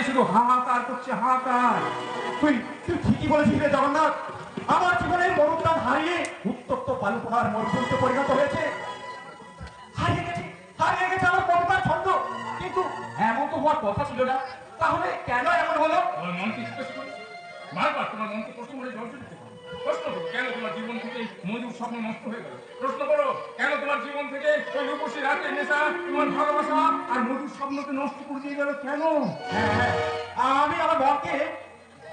শুধু হাহাকার করছে, হাহাকার। তুই তুই ঠিকই বলেছিস রে জগন্নাথ। আমার জীবনের মরুদ্যান হারিয়ে উত্তপ্ত বালুকোনার মরুভূমিতে পরিণত হয়েছে। হারিয়ে গেছে আমার কবিতার ছন্দ। কিন্তু এমন তো হওয়ার কথা ছিল না। তাহলে কেন এমন হলো? তোমার মনকে জিজ্ঞেস করো, বারবার তোমার মনকে প্রশ্ন করে জবাব দিতে পারো। প্রশ্ন করো, কেন তোমার জীবন থেকে মধুর স্বপ্ন নষ্ট হয়ে গেল? প্রশ্ন করো, কেন তোমার জীবন থেকে ওই রূপসী রাতের নেশা তোমার ভালোবাসা আর মধুর স্বপ্নকে নষ্ট করে দিয়ে গেল কেন? হ্যাঁ, আমি আমার মনকে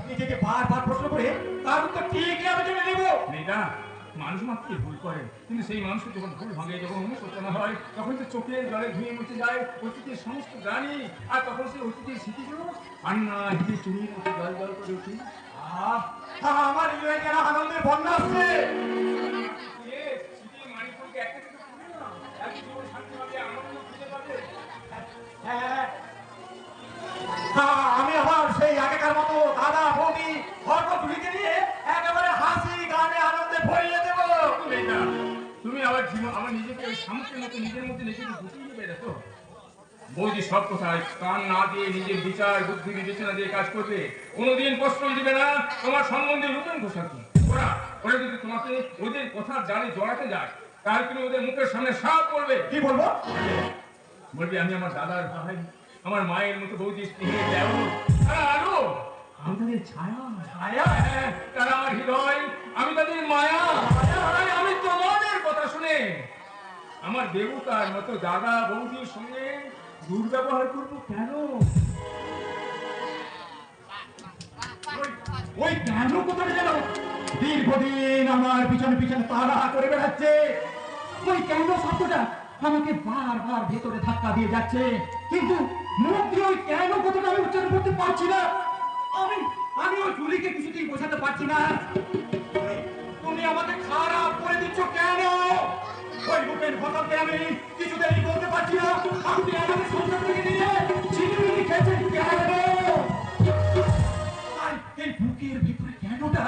নিজেকে বারবার প্রশ্ন করে তার উত্তর ঠিকই আমি জেনে নেব। মেয়েটা মানুষ মাত্রই ভুল করে, কিন্তু সেই মানুষের যখন ভুল ভাঙে, যখন অনুশোচনা হয়, তখন তো চোখের জলে ধুয়ে মুছে যায় অতীতের সমস্ত জানি। আর তখন সেই অতীতের স্মৃতিগুলো কান্না হিতে চুরির মতো জল জল করে উঠি। আমার হৃদয়ে কেন আনন্দের বন্যা আসছে। হ্যাঁ, আমি আবার সেই আগেকার মতো দাদা বৌদি অর্ঘ তুলিকে নিয়ে একেবারে হাসি গানে আনন্দে ভরিয়ে দেব। তুমি আবার জীবন আমার নিজেকে ওই সামর্থ্যের মতো নিজের মধ্যে নিজেকে গুছিয়ে নিয়ে বেরোতো। বৌদি সব কথায় কান না দিয়ে নিজের বিচার বুদ্ধি বিবেচনা দিয়ে কাজ করবে, কোনোদিন প্রশ্রয় দিবে না তোমার সম্বন্ধে নতুন ঘোষণা। ওরা যদি তোমাকে ওদের কথার জালে জড়াতে যায়, তাহলে তুমি ওদের মুখের সামনে সাপ করবে। কি বলবো? বলবি আমি আমার দাদার ভাই, আমার মায়ের মতো বৌদি স্নেহে দেও আরো আমি তাদের ছায়া। ছায়া? হ্যাঁ, তারা আমার হৃদয়, আমি তাদের মায়া। আমি তোমাদের কথা শুনে আমার দেবতার মতো দাদা বৌদির সঙ্গে দুর্ব্যবহার করবো কেন? ওই কেন কোথায় যেন দীর্ঘদিন আমার পিছনে পিছনে তাড়া করে বেড়াচ্ছে। ওই কেন শব্দটা আমাকে বারবার ভেতরে ধাক্কা দিয়ে যাচ্ছে, কিন্তু মুখ দিয়ে ওই কেন কথাটা আমি উচ্চারণ করতে পারছি না। আমি ওই চুলিকে কিছুতেই বোঝাতে পারছি না। তুমি আমাকে খারাপ করে দিচ্ছ কেন? ওই রূপের কথাকে আমি কিছুতেই বলতে পারছি না। আপনি আমাকে সংসার থেকে নিয়ে ছিনিমিনি খেয়েছেন কেন? এই বুকের ভিতরে কেনটা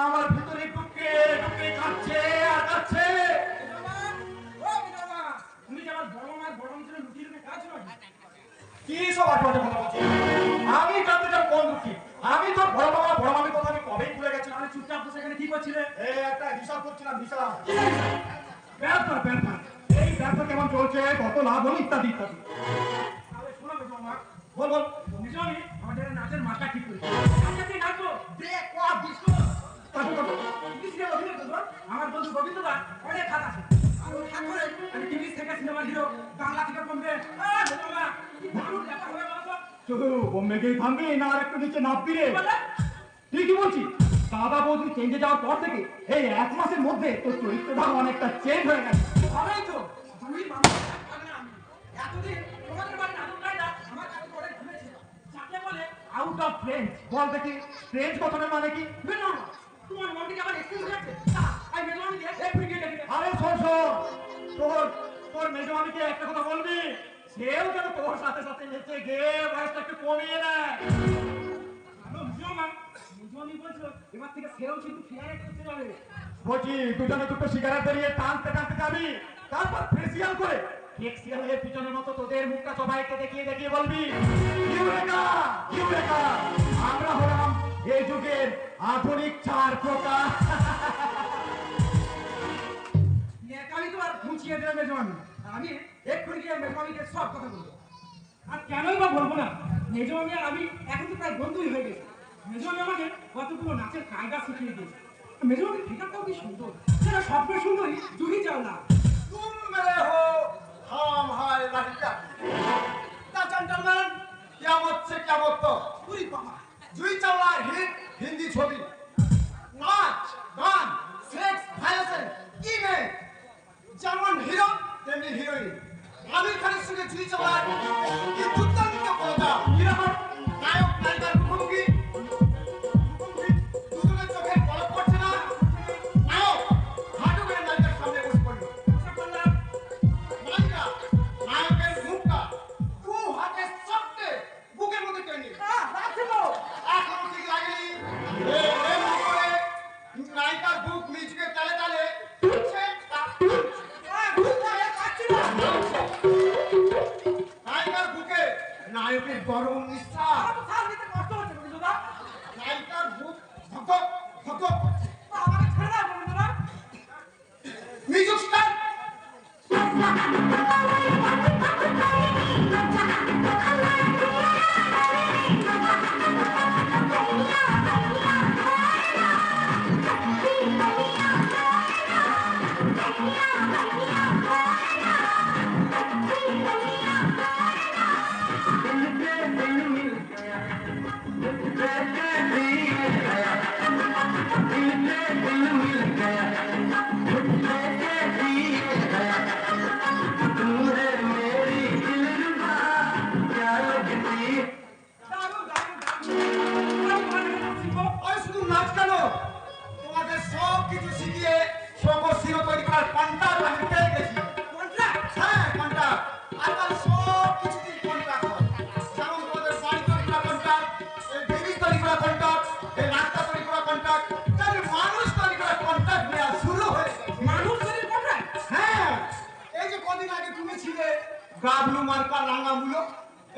আমার ভিতরে ঢুকে ঢুকে কাঁদছে আর কাঁদছে। তুমি যে আমার বড় মার বড় অঞ্চলে লুকিয়ে লুকিয়ে কাজ করো। কি সব আজে কথা বলছি? আমি কাঁদতে যাব কোন দুঃখী? আমি তো বড় বাবা বড় মামির কথা আমি কবেই ভুলে গেছি। আমি চুপচাপ বসে এখানে কি করছিলে? এই একটা হিসাব করছিলাম, হিসাব। ব্যবসা ব্যবসা এই ব্যবসা কেমন চলছে, কত লাভ হলো ইত্যাদি ইত্যাদি। তাহলে শোনো বেশ মা, বল বল। নিজনি আমাদের নাচের মাথা ঠিক করেছে। আজকে তুই নাচবো ব্রেক ওয়া ডিস্কো। কাকু কাকু কিসের অভিনয় করবো? আমার বন্ধু গোবিন্দ দা অনেক হাত আছে। আর ওই হাত করে আমি টিভি থেকে সিনেমার হিরো, বাংলা থেকে বম্বে। বাবা কি দারুণ ব্যাপার হবে বলো তো? শুধু বোম্বেকেই থামবি না আর একটু নিচে নামবি রে? বলে ঠিকই বলছি। দাদা বৌদি চেঞ্জে যাওয়ার পর থেকে এই এক মাসের মধ্যে তোর চরিত্রটা অনেকটা চেঞ্জ হয়ে গেছে। হবেই তো। দুই মানুষ থাকবে না আমি। এতদিন তোমাদের বাড়ি নাটক গাইডা আমার কাছে করে ঘুরেছে। যাকে বলে আউট অফ ফ্রেঞ্চ। বল দেখি ফ্রেঞ্চ কথাটার মানে কি? বেনো তোমার মনকে আবার এক্সকিউজ হচ্ছে। আই মেজরনি দিয়ে এভরিডে দিতে। আরে শোন শোন, তোর তোর মেজমানিকে একটা কথা বলবি, সেও যেন তোর সাথে সাথে নেচে গিয়ে বয়সটা একটু কমিয়ে নেয়। হ্যালো মুজমান, মুজমানি বলছো এবার থেকে সেও কিন্তু ফিয়ারে করতে যাবে। বলছি দুজনে দুটো সিগারেট বেরিয়ে টানতে টানতে যাবি, তারপর ফেসিয়াল করে ফেসিয়ালের পিছনের মতো তোদের মুখটা সবাইকে দেখিয়ে দেখিয়ে বলবি ইউরেকা ইউরেকা, আমরা হলাম এই যুগের আধুনিক চার প্রকার। নেকামি তো আর মুছিয়ে দেবে মেজমানি। আমি এক্ষুনি গিয়ে মেজমানিকে সব কথা বলবো। আর কেনই বা বলবো না? মেজমানি আর আমি এখন তো প্রায় বন্ধুই হয়ে গেছি। মেজমানি আমাকে কতগুলো নাচের কায়দা শিখিয়ে দিয়েছে। মেজমানির ফিগারটাও কি সুন্দর, সেটা সবচেয়ে সুন্দরী জুহি চাওলা। तुम मेरे हो हम हाय लड़का ना जेंटलमैन क्या मत से क्या मत तो পুরি বাবা जुई चावला हिट हिंदी छवि नाच गान सेक्स ভায়োলেন্স কি নে যেমন হিরো তেমনি হিরোইন আমির খানের সঙ্গে জুই চাওলা কি দুর্দান্ত কথা কিরকম নায়ক নায়িকার মুখোমুখি দুজনের চোখে পলক পড়ছে না নায়ক হাঁটু করে নায়িকার সামনে বসে পড়লো নায়িকা নায়কের মুখটা দু হাতে চাপতে বুকের মধ্যে টেনে এখন ঠিক লাগেনি এমনি করে নায়িকার বুক মিচকে তালে তালে উঠছে নায়িকার বুকে নায়কের গরম নিঃশ্বাস আমার তো শ্বাস নিতে কষ্ট হচ্ছে গোবিন্দদা। নায়িকার বুক ধক ধক ধক। আমাকে ছেড়ে দাও গোবিন্দদা। Music start. দারুণ, দারুণ, দারুণ। আমি তোমার কাছে নাচ শিখবো। ওই শুধু নাচ কেন, তোমাদের সব কিছু শিখিয়ে সমশিরো তৈরি করার কন্ট্রাক্ট আমি পেয়ে গেছি। কন্ট্রাক্ট? হ্যাঁ কন্ট্রাক্ট। আজকাল সব কিছুতেই কন্ট্রাক্ট হয়। যেমন তোমাদের বাড়ি তৈরি করা কন্ট্রাক্ট, এই ব্রিজ তৈরি করা কন্ট্রাক্ট, এই রাস্তা তৈরি করা কন্ট্রাক্ট, তেমনি মানুষ তৈরি করা কন্ট্রাক্ট নেওয়া শুরু হয়ে গেছে। মানুষ তৈরির কন্ট্রাক্ট? হ্যাঁ, এই যে কদিন আগে তুমি ছিলে গাবলু মার্কা রাঙামূলো,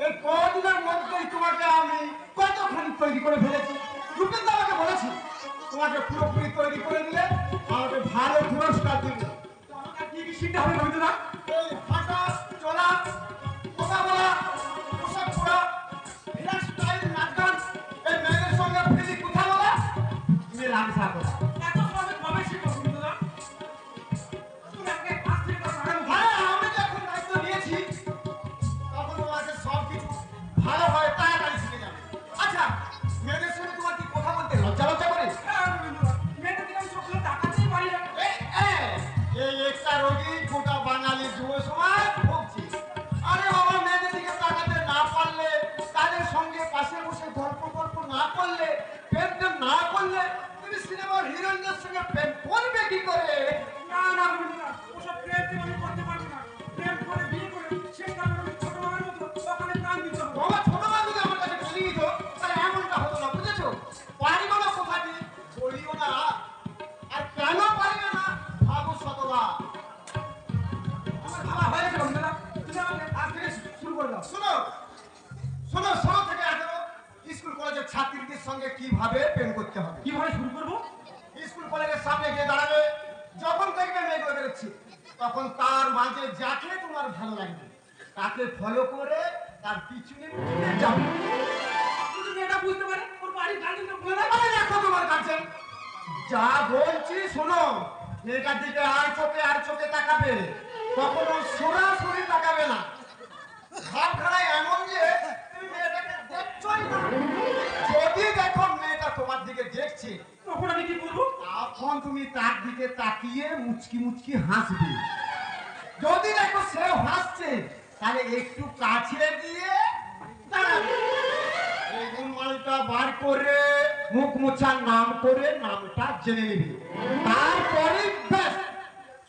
এই কদিনের মধ্যেই তোমাকে আমি কতখানি তৈরি করে ফেলেছি। রূপেন্দা আমাকে বলেছি তোমাকে পুরোপুরি তৈরি করে দিলে আমাকে ভালো পুরস্কার দিবে। তো আমাকে আর কি কি শিখতে হবে গোবিন্দদা? এই হাঁটা চলা, কথা বলা, পোশাক পরা, হেয়ার স্টাইল, নাচ গান, এই মেয়েদের সঙ্গে ফ্রিলি কথা বলা, মেলামেশা করা। এত সবে কবে শিখবো গোবিন্দদা? তুমি আমাকে আজ থেকে তো শেখানো ভালো। হ্যাঁ, আমি যখন দায়িত্ব নিয়েছি তখন তোমাকে সব কিছু ভালোভাবে তাড়াতাড়ি শিখে যাবে। আচ্ছা, মেয়েদের সঙ্গে তোমার কি কথা বলতে লজ্জা লজ্জা করে? হ্যাঁ গোবিন্দদা, মেয়েদের দিকে আমি চোখগুলো তাকাতেই পারি না। এই একটা রোগী গোটা বাঙালি যুব সমাজ ভুগছে। আরে বাবা, মেয়েদের দিকে তাকাতে না পারলে, তাদের সঙ্গে পাশে বসে গল্প গল্প না করলে, প্রেম টেম না করলে, তুমি সিনেমার হিরোইনদের সঙ্গে প্রেম করবে কি করে? না না গোবিন্দদা, ওসব প্রেম টেম আমি করতে পারবো না। প্রেম করে বিয়ে করে সেই কারণে আমি ছোট মামার মতো ওখানে প্রাণ দিতে হবে। বাবা, ছোটবেলা যদি আমার কাছে চলে যেত তাহলে এমনটা হতো না, বুঝেছো? পারিব না কথাটি বলিও না। আর কেন পারিবে না ভাবো শতবার। আমার ভাবা হয়ে গেছে গোবিন্দদা, তুমি আমাকে আজ থেকে শুরু করে দাও। শোনো শোনো, ষোলো থেকে 18 স্কুল কলেজের ছাত্রীদের সঙ্গে কিভাবে প্রেম করতে হবে। কিভাবে শুরু করবো? স্কুল কলেজের সামনে গিয়ে দাঁড়াবে, যখন দেখবে মেয়েগুলো বেরোচ্ছে তখন তার মাঝে যাকে তোমার ভালো লাগবে তাকে ফলো করে তার পিছনে পিছনে যাবে। যদি মেয়েটা বুঝতে পারে ওর বাড়ির গার্জেনকে বলে দেয়, আরে দেখো তোমার কাছে যা বলছি শোনো, মেয়েটার দিকে আর চোখে তাকাবে, কখনো সরাসরি তাকাবে না। ভাবখানা এমন যে তুমি মেয়েটাকে দেখছোই না। যদি দেখো মেয়েটা তোমার দিকে দেখছে তখন আমি কি করবো? তখন তুমি তার দিকে তাকিয়ে মুচকি মুচকি হাসবে। যদি দেখো সে হাসছে তাহলে একটু কাছে গিয়ে দাঁড়াবে। এই রুমালটা বার করে মুখ মোছার নাম করে নামটা জেনে নিবি। তারপরে ব্যাস।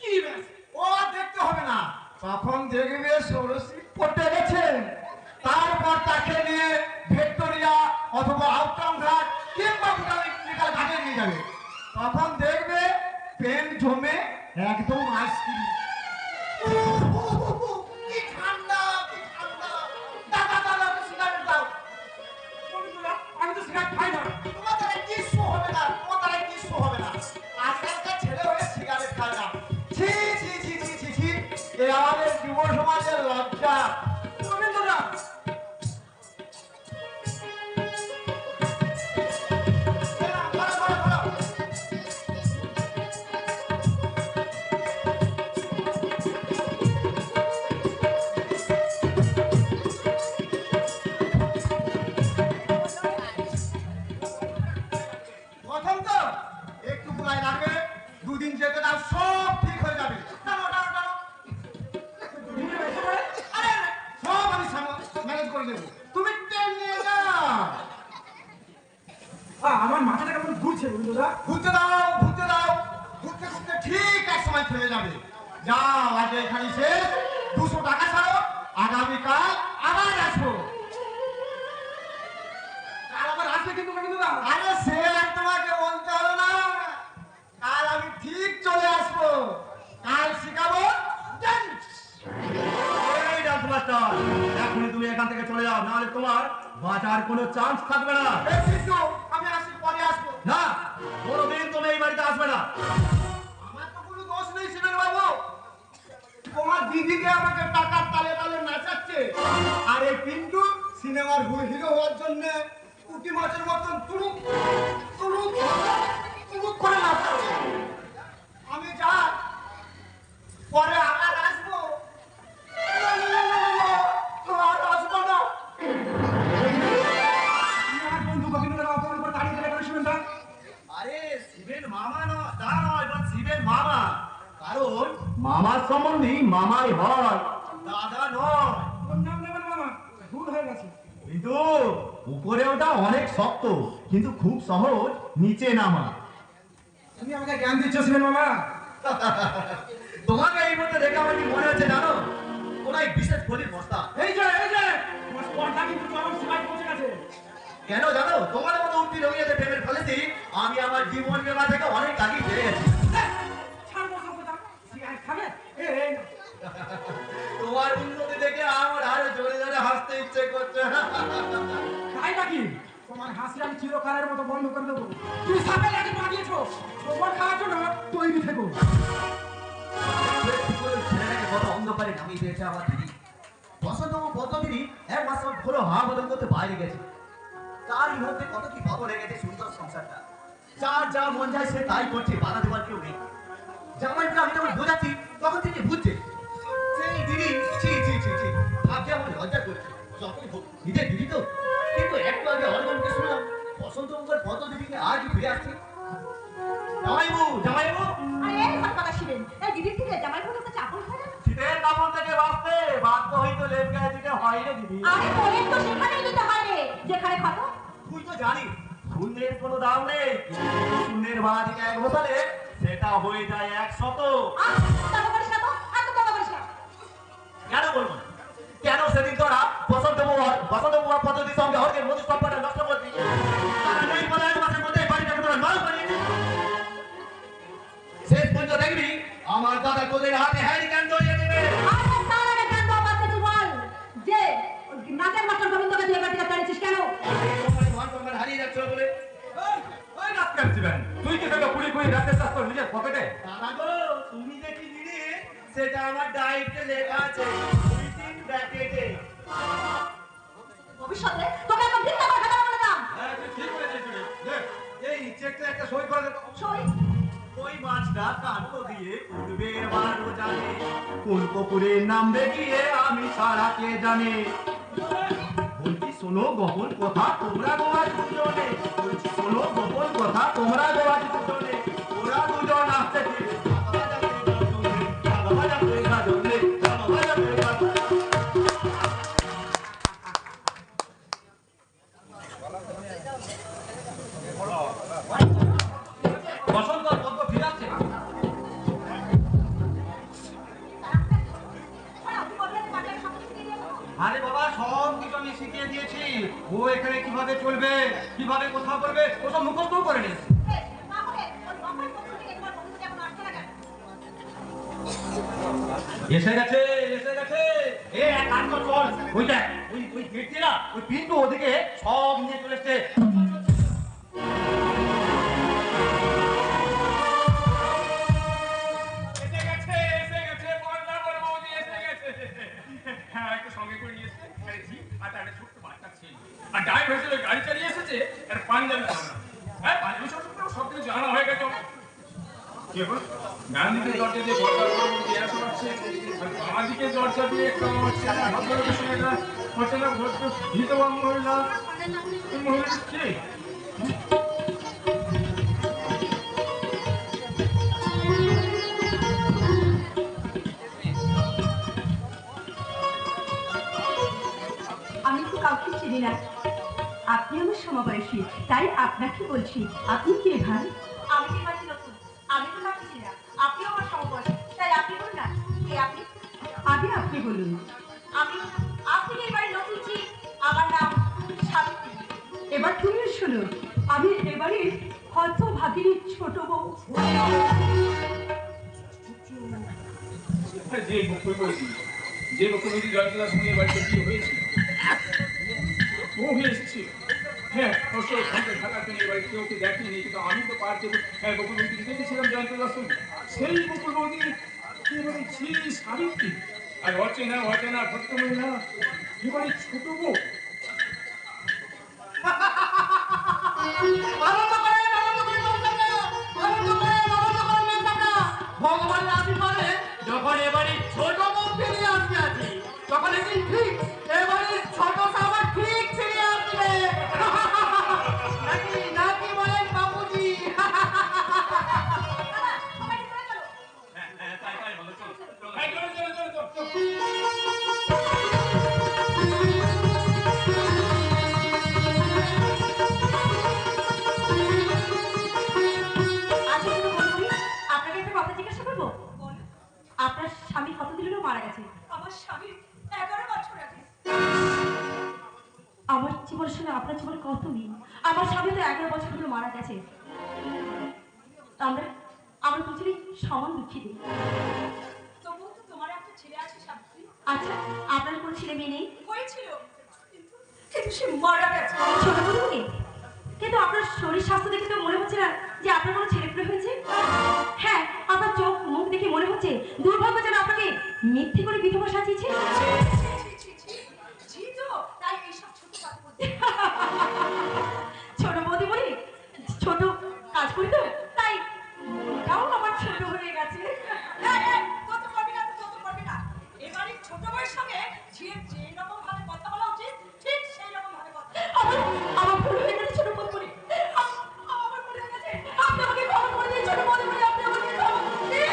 কি ব্যাস? ও আর দেখতে হবে না, তখন দেখবে ষোড়শী পড়তে গেছে। তারপর তাকে নিয়ে ভিক্টোরিয়া অথবা আউটটাউন ঘাট কিংবা বোটানিক্যাল ঘাটে নিয়ে যাবে। তখন দেখবে প্রেম জমে একদম আইসক্রিম। কি ঠান্ডা, কি ঠান্ডা। দাদা দাদা, সিগারেট দাও। গোবিন্দদা, আমি তো সিগারেট খাই না। তোমার দ্বারা কিচ্ছু হবে না, তোমার দ্বারা কিচ্ছু হবে না। আজকালকার ছেলে হয়ে সিগারেট খায় না। ছি ছি ছি ছি ছি ছি, এ আমাদের যুব সমাজের লজ্জা। গোবিন্দদা, ধরো, ধরো, ধরো। প্রথম তো একটু গুলাই লাগবে, দুদিন যেতে দাও, সব ঠিক হয়ে যাবে। টানো, টানো, টানো। তুমি বেঁচে পড়ে? আরে, সব আমি ম্যানেজ করে নেবো, তুমি টেন নিয়ে যাও। আমার মাথাটা কেমন ঘুরছে গোবিন্দদা। ঘুরতে দাও, ঘুরতে দাও, ঘুরতে ঘুরতে ঠিক এক সময় থেমে যাবে। যাও, আজ এখানে শেষ, 200 টাকা ছাড়ো, আগামীকাল আবার আসবো। আর আবার আসবে কিন্তু গোবিন্দদা। আরে সে আর তোমাকে বলতে হবে না, কাল আমি ঠিক চলে আসবো। কাল শিখাবো ডান্স। এই ডান্স মাস্টার, এখনই তুমি এখান থেকে চলে যাও, নাহলে তোমার বাঁচার কোনো চান্স থাকবে না। আমি আসি, পরে আসবো। না, কোনোদিন তুমি এই বাড়িতে আসবে না। আমার তো কোনো দোষ নেই শিবেন বাবু। তোমার দিদিকে আমাকে টাকার তালে তালে নাচাচ্ছে, আর এই পিন্টু সিনেমার হিরো হওয়ার জন্য পুঁটি মাছের মতন তুরুক তুরুক তুরুক করে নাচছে। আমি যা পরে আবার আসবো। আর আসবো না। আমার বন্ধু গোবিন্দর অপমান করে তাড়িয়ে দিলে কেন শিবেনদা? আরে শিবের মামা নয়, তা নয়, বাট শিবের মামা। কারণ মামার সম্বন্ধী মামাই হয়, দাদা নয়। ওর নাম নেবেন মামা, ভুল হয়ে গেছে। কিন্তু উপরে ওটা অনেক শক্ত, কিন্তু খুব সহজ নিচে নামা। তুমি আমাকে জ্ঞান দিচ্ছ শিবেন মামা? তোমাকে এই মধ্যে দেখে আমার কি মনে হচ্ছে জানো? ওরা এই বিশেষ গলির বস্তা। এই যে তোমার স্পর্ধা কিন্তু চরম সীমায় পৌঁছে গেছে। কেন জানো? তোমার মতো উঠতি রঙিয়াতে প্রেমের ফলেছি আমি আমার জীবন বিমা থেকে অনেক আগে বেড়ে গেছি। ছাড়বো সব কথা। সিগারেট খাবে? এই নাও। তোমার উন্নতি দেখে আমার আরো জোরে জোরে হাসতে ইচ্ছে করছে। তাই নাকি? তোমার হাসি আমি চিরকালের মতো বন্ধ করে দেবো। তুমি সাপে লাগে পাঠিয়েছো, তোমার খাওয়ার জন্য তৈরি থেকো। ছেলেটাকে কত অন্ধকারে নামিয়ে দিয়েছে আমার দিদি। বসন্তম পদ্মদিনী এক মাস হলো হা বদল করতে বাইরে গেছে। তারই মধ্যে কত কি খবর হয়ে গেছে সুন্দর সংসারটা। যার যা মন যায় সে তাই করছে, বাধা দেওয়ার কেউ নেই। জামাইকে আমি যখন বোঝাচ্ছি তখন তিনি বুঝছে। সেই দিদি ছি ছি ছি ছি ভাবছে আমার লজ্জা করছে। যতই হোক নিজের দিদি তো। কিন্তু একটু আগে অর্গনকে শুনলাম বসন্ত পদ্মদিনীকে আজ ফিরে আসছে। জামাইবু জামাইবু আরে এই কথা শিবেন, এই দিদির থেকে জামাই বোনের কাছে আপন হয় না? শীতের কাপড় থেকে বাঁচতে বাধ্য হইতো লেপ গায়ে দিতে হয় রে দিদি। আরে বোনের তো সেখানেই দিতে হয় রে, যেখানে খাতো। তুই তো জানিস শূন্যের কোনো দাম নেই। শূন্যের ভাড়া থেকে এক বসালে সেটা হয়ে যায় 100। টাকা করিস না তো, এত টাকা করিস না। কেন বলবো না? কেন সেদিন তোরা বসন্ত বৌমা পদ্ধতির সঙ্গে হরকে মধু সম্পর্কটা নষ্ট করবি? তারা নেই বলে 1 মাসের মধ্যে বাড়িটাকে তোরা নয় করিয়ে দিবি। শেষ পর্যন্ত দেখবি আমার দাদা তোদের হাতে হ্যারিকেন জড়িয়ে দেবে। আরে তার আগে কেন বাবাকে তুই বল যে নাচের মাস্টার গোবিন্দকে দিয়ে বাড়িতে তাড়িয়েছিস কেন? তোমার মান সম্মান হারিয়ে যাচ্ছে বলে। ওই রাত কাটছিলেন তুই কি সেটা কুড়ি কুড়ি রাতের চাষ তোর নিজের পকেটে? দাদা গো, তুমি যে কি দিদি সেটা আমার ডায়েটে লেখা আছে, উইথিন ব্র্যাকেটে। ভবিষ্যতে তোকে একদম ভিন্ন করে কথা বলে দাম। হ্যাঁ তুই ঠিক বলেছিস রে। এই চেকটা একটা সই করে দে তো। সই ওই মাছটা কাণ্ড দিয়ে উঠবে এবারও জানে, কোন পুকুরের নামবে গিয়ে আমি ছাড়া কে জানে। বলছি শোনো গোপন কথা তোমরা গোয়াজ দুজনে, বলছি শোনো গোপন কথা তোমরা গোয়াজ দুজনে। ওরা দুজন আসছে বসন্ত পদ্ম ফিরাচ্ছে। আরে বাবা সব কিছু আমি শিখিয়ে দিয়েছি। ও এখানে কিভাবে চলবে, কিভাবে কথা বলবে ওসব মুখস্থ করে নিয়েছে। এসে গেছে এসে গেছে। এ এক কাজ কর চল, ওই দেখ ওই গেটটি না ওই পিন্টু ওদিকে সব নিয়ে চলে এসছে। এসে গেছে বড়দা বড় বৌদি এসে গেছে। হ্যাঁ একটু সঙ্গে করে নিয়ে এসেছে খেয়েছি আর তার একটা ছোট্ট বাচ্চা ছিল। আর ড্রাইভার হিসেবে গাড়ি চালিয়ে এসেছে আর পাঞ্জাবি জানা। হ্যাঁ পাঞ্জাবি সব কিছু জানা হয়ে গেছে। কি বল? ডান দিকে দরজা দিয়ে বড়দা বড় বৌদি এরা সব আসছে, আর বাঁ দিকে দরজা দিয়ে একটা হচ্ছে ভদ্রলোকের সঙ্গে একটা হচ্ছে না ভদ্র বিধবা মহিলা। এই মহিলাটা কে? আমি তো কাউকে চিনি না। আপনি আমার সমবয়সী, তাই আপনাকে বলছি। আপনি কে ভাই? আমি কি বাড়ি নতুন, আমি তো কাউকে চিনি না। আপনি আমার সমবয়সী, তাই আপনি বলুন না কে আপনি। আগে আপনি বলুন। আপনি এই বাড়ি নতুন ছি, আমার নাম সাবিত্রী। এবার তুমিও শোনো, আমি এবারে হয়তো ভাগিনী ছোট বউ। যে মুখ্যমন্ত্রী যে মুখ্যমন্ত্রী জয়প্রকাশ সিংহের বাড়িতে বিয়ে হয়েছিল বউ হয়ে এসেছিল। হ্যাঁ, অবশ্য ঘন্টা ঢাকার জন্য এবার কেউ কে দেখেনি, কিন্তু আমি তো পার্কে বকুল বৌদিকে দেখেছিলাম জয়ন্ত দর্শন। সেই বকুল বৌদি এবারে ছি সাবিত্রী, আর অচেনা অজানা ভদ্রমহিলা এবারে ছোট বউ। আনন্দ করেন, আনন্দ করেন, আনন্দ করেন, আনন্দ করেন মেজবাবরা। ভগবানের আশীর্বাদে যখন এবারে ছোট বউ ফিরে আসতে আছে, তখন একদিন ঠিক এবারে ছোট সাবা ঠিক ফিরে আসবে। নাকি নাকি বলেন বাবুজি? সবাই চলে চলো। হ্যাঁ, চলো, চলো, চলো, চলো, চলো। আচ্ছা ছোট বন্ধু, আপনাকে একটা কথা জিজ্ঞাসা করবো? আপনার স্বামী কতদিন হলো মারা গেছে? আমার স্বামী 11 বছর আগে। আমার জীবনের সঙ্গে আপনার জীবন কত মিল। আমার স্বামী তো 11 বছর হলো মারা গেছে। আমরা আমরা দুজনেই সমান দুঃখিত। তবুও তো তোমার একটা ছেলে আছে সাবিত্রী। আচ্ছা, আপনার কোনো ছেলে মেয়ে নেই? হয়েছিল, কিন্তু সে মারা গেছে। ছোট বন্ধুকে, কিন্তু আপনার শরীর স্বাস্থ্য দেখে তো মনে হচ্ছে না যে আপনার কোনো ছেলে পেলে হয়েছে। হ্যাঁ, আপনার চোখ মুখ দেখে মনে হচ্ছে দুর্ভাগ্য যেন আপনাকে মিথ্যে করে বিধবা সাজিয়েছে। ছোট বৌদি বলি, ছোট কাজ করি তো, তাই মনটাও আমার ছোট হয়ে গেছে। এবারে ছোট বউয়ের সঙ্গে ঝিয়ের যে রকম ভাবে কথা বলা উচিত ঠিক সেই রকম ভাবে কথা। আমার ভুল হয়ে গেছে ছোট বৌদি, আমার ভুল হয়ে গেছে। আপনি আমাকে ক্ষমা করে দিন ছোট বৌদি, আপনি আমাকে ক্ষমা করে দিন।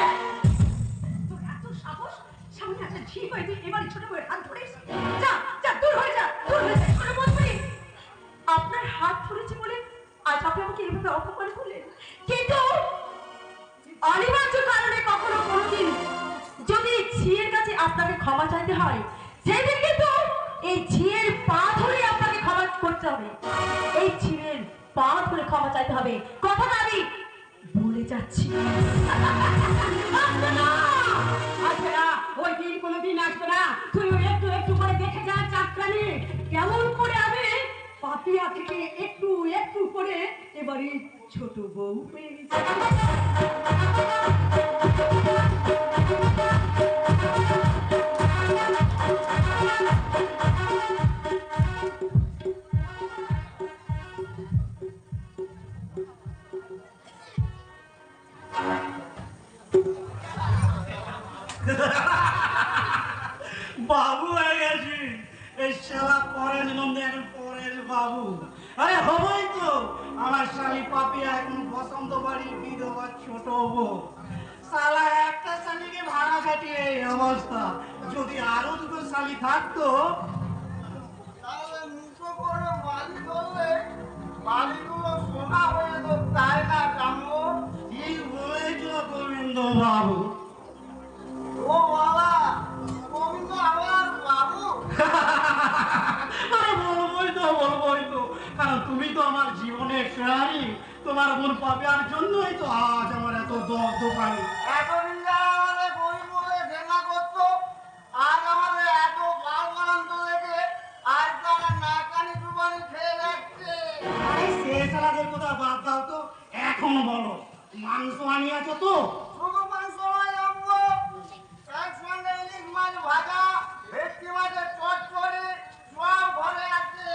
তোর এত সাহস, সামনে একটা ঝি হয়ে তুই এবারে ছোট বউয়ের হাত ধরিস? যা যা, দূর হয়ে যা, দূর হয়ে যা ছোট বৌদি। আপনার হাত ধরেছি বলে আজ আপনি আমাকে এভাবে অপমান করলেন, কিন্তু অনিবার্য কারণে কখনো কোনোদিন যদি ঝিয়ের কাছে আপনাকে ক্ষমা চাইতে হয়, সেদিন কিন্তু এই ঝিয়ের পা ধরে আপনাকে ক্ষমা করতে হবে। এই ঝিয়ের পা ধরে ক্ষমা চাইতে হবে, কথাটা আমি বলে যাচ্ছি। আসবে না, আসবে না, ওই দিন কোনোদিন আসবে না। তুই ওই একটু একটু করে দেখে যা চাকরানি কেমন করে আমি পাপিয়া থেকে একটু একটু করে এবারে ছোট বউ হয়ে গেছে। বাবু হয়ে গেছি, এই শালা পরের নন্দে এখন পরের বাবু। আরে হবই তো, আমার শালি পাপিয়া এখন বসন্ত বাড়ির বিধবা ছোট বউ। শালা একটা শালিকে ভাড়া কাটিয়ে এই অবস্থা। যদি আরো দুটো শালি থাকতো তাহলে মুখো করে বালি করলে বালিগুলো সোনা হয়ে তো তাই না কামো? ঠিক বলেছ গোবিন্দ বাবু। ও বাবা, গোবিন্দ আমার বাবু। আরে বলবোই তো, কারণ তুমি তো আমার জীবনের ফেরারি। তোমার বোন পাপিয়ার জন্যই তো আজ আমার এত দোকানি। এতদিন যারা আমাদের গরিব বলে ঘেন্না করতো, আজ আমাদের এত বাল বানান্ত দেখে আজ তারা নাকানি জুবানি খেয়ে যাচ্ছে। আরে সে সালাদের কথা বাদ দাও তো, এখন বলো মাংস আনিয়াছো তো? শুধু মাংস নয় আম্মু, একসঙ্গে ইলিশ মাছ ভাজা, ভেটকি মাছের চচ্চড়ি সব ঘরে আছে।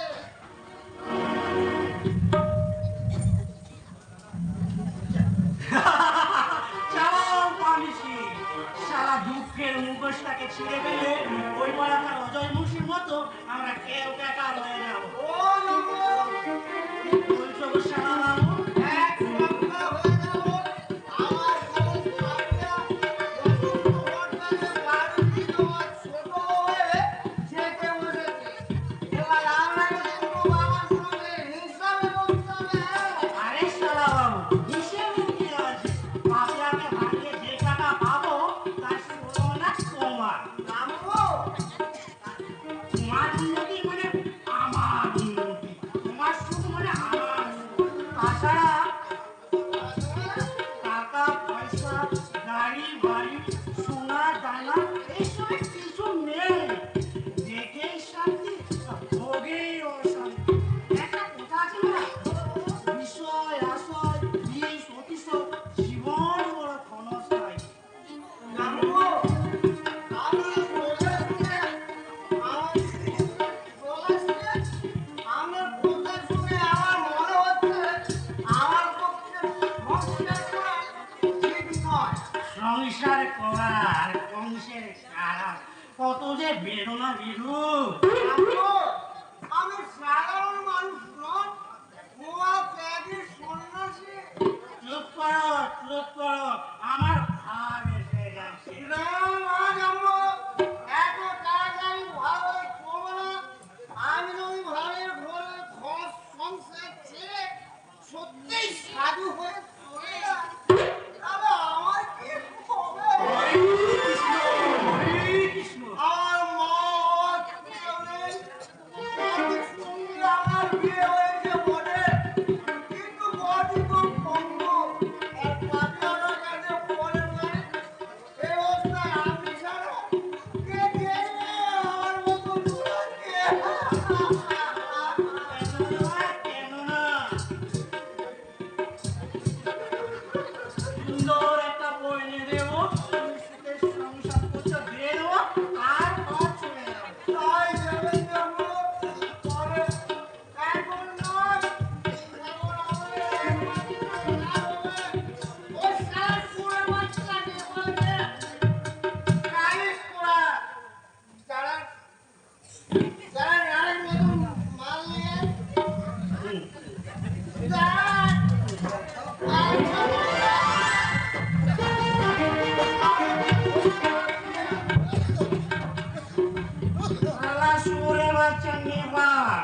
চালাও পানিছি, সারা দুঃখের মুখোশটাকে ছিঁড়ে ফেলে ওই পড়াকার অজয় মুশির মতো আমরা কেউ বেকার হয়ে যাবো। বলছো গো শালা বাবু, এক সপ্তাহ হয়ে গেল আমার খবর পাপিয়া বসন্ত ভট্টাচার্যের বাড়ির বিধবা ছোট হয়ে যেতে বসেছে। এবার আপনাকে ছোট বাবার সঙ্গে হিসাবে বলতে হবে। আরে শালা বাবু, হিসেবে কি আছে? পাপিয়াকে ভাঙিয়ে যে টাকা পাবো তার ষোলো না তোমার। কত যে বেদনা বিধু। আমি সাধারণ মানুষ নন, মোয়া ত্যাগের সন্ন্যাসী। চুপ করো, আমার ভাব এসে গেছে। না না জানো, এত তাড়াতাড়ি ভালো করবো না। আমি যদি ভাবের ঘরে খস সংসার ছেড়ে সত্যিই সাধু হয়ে চলে যাই, তাহলে আমার কি হবে? আমার মা বাবা কেউ নেই। স্বামীর সঙ্গে আমার বিয়ে হয়েছে বটে, কিন্তু বডি খুব ভঙ্গ। এক পাপিয়ার কাছে পড়ে নাই। এই অবস্থায় আমি ছাড়া কে দেখবে আমার মতো দুলাকে? কেন না? সুন্দর একটা বই নিয়ে দেবো, তুমি সুখে সংসার করছো, দিয়ে দেবো, আর ঘর চলে যাবো। তাই যাবেন যাবো, পরে এখন নয়, এখন আমাদের একমাত্র না হবে। ওই শালা সুরে বাচ্চা নিয়ে বলবে, কালিশ পোড়া। যারা নারের মতন মাল নিয়ে শালা সুরে বাচ্চা নেবার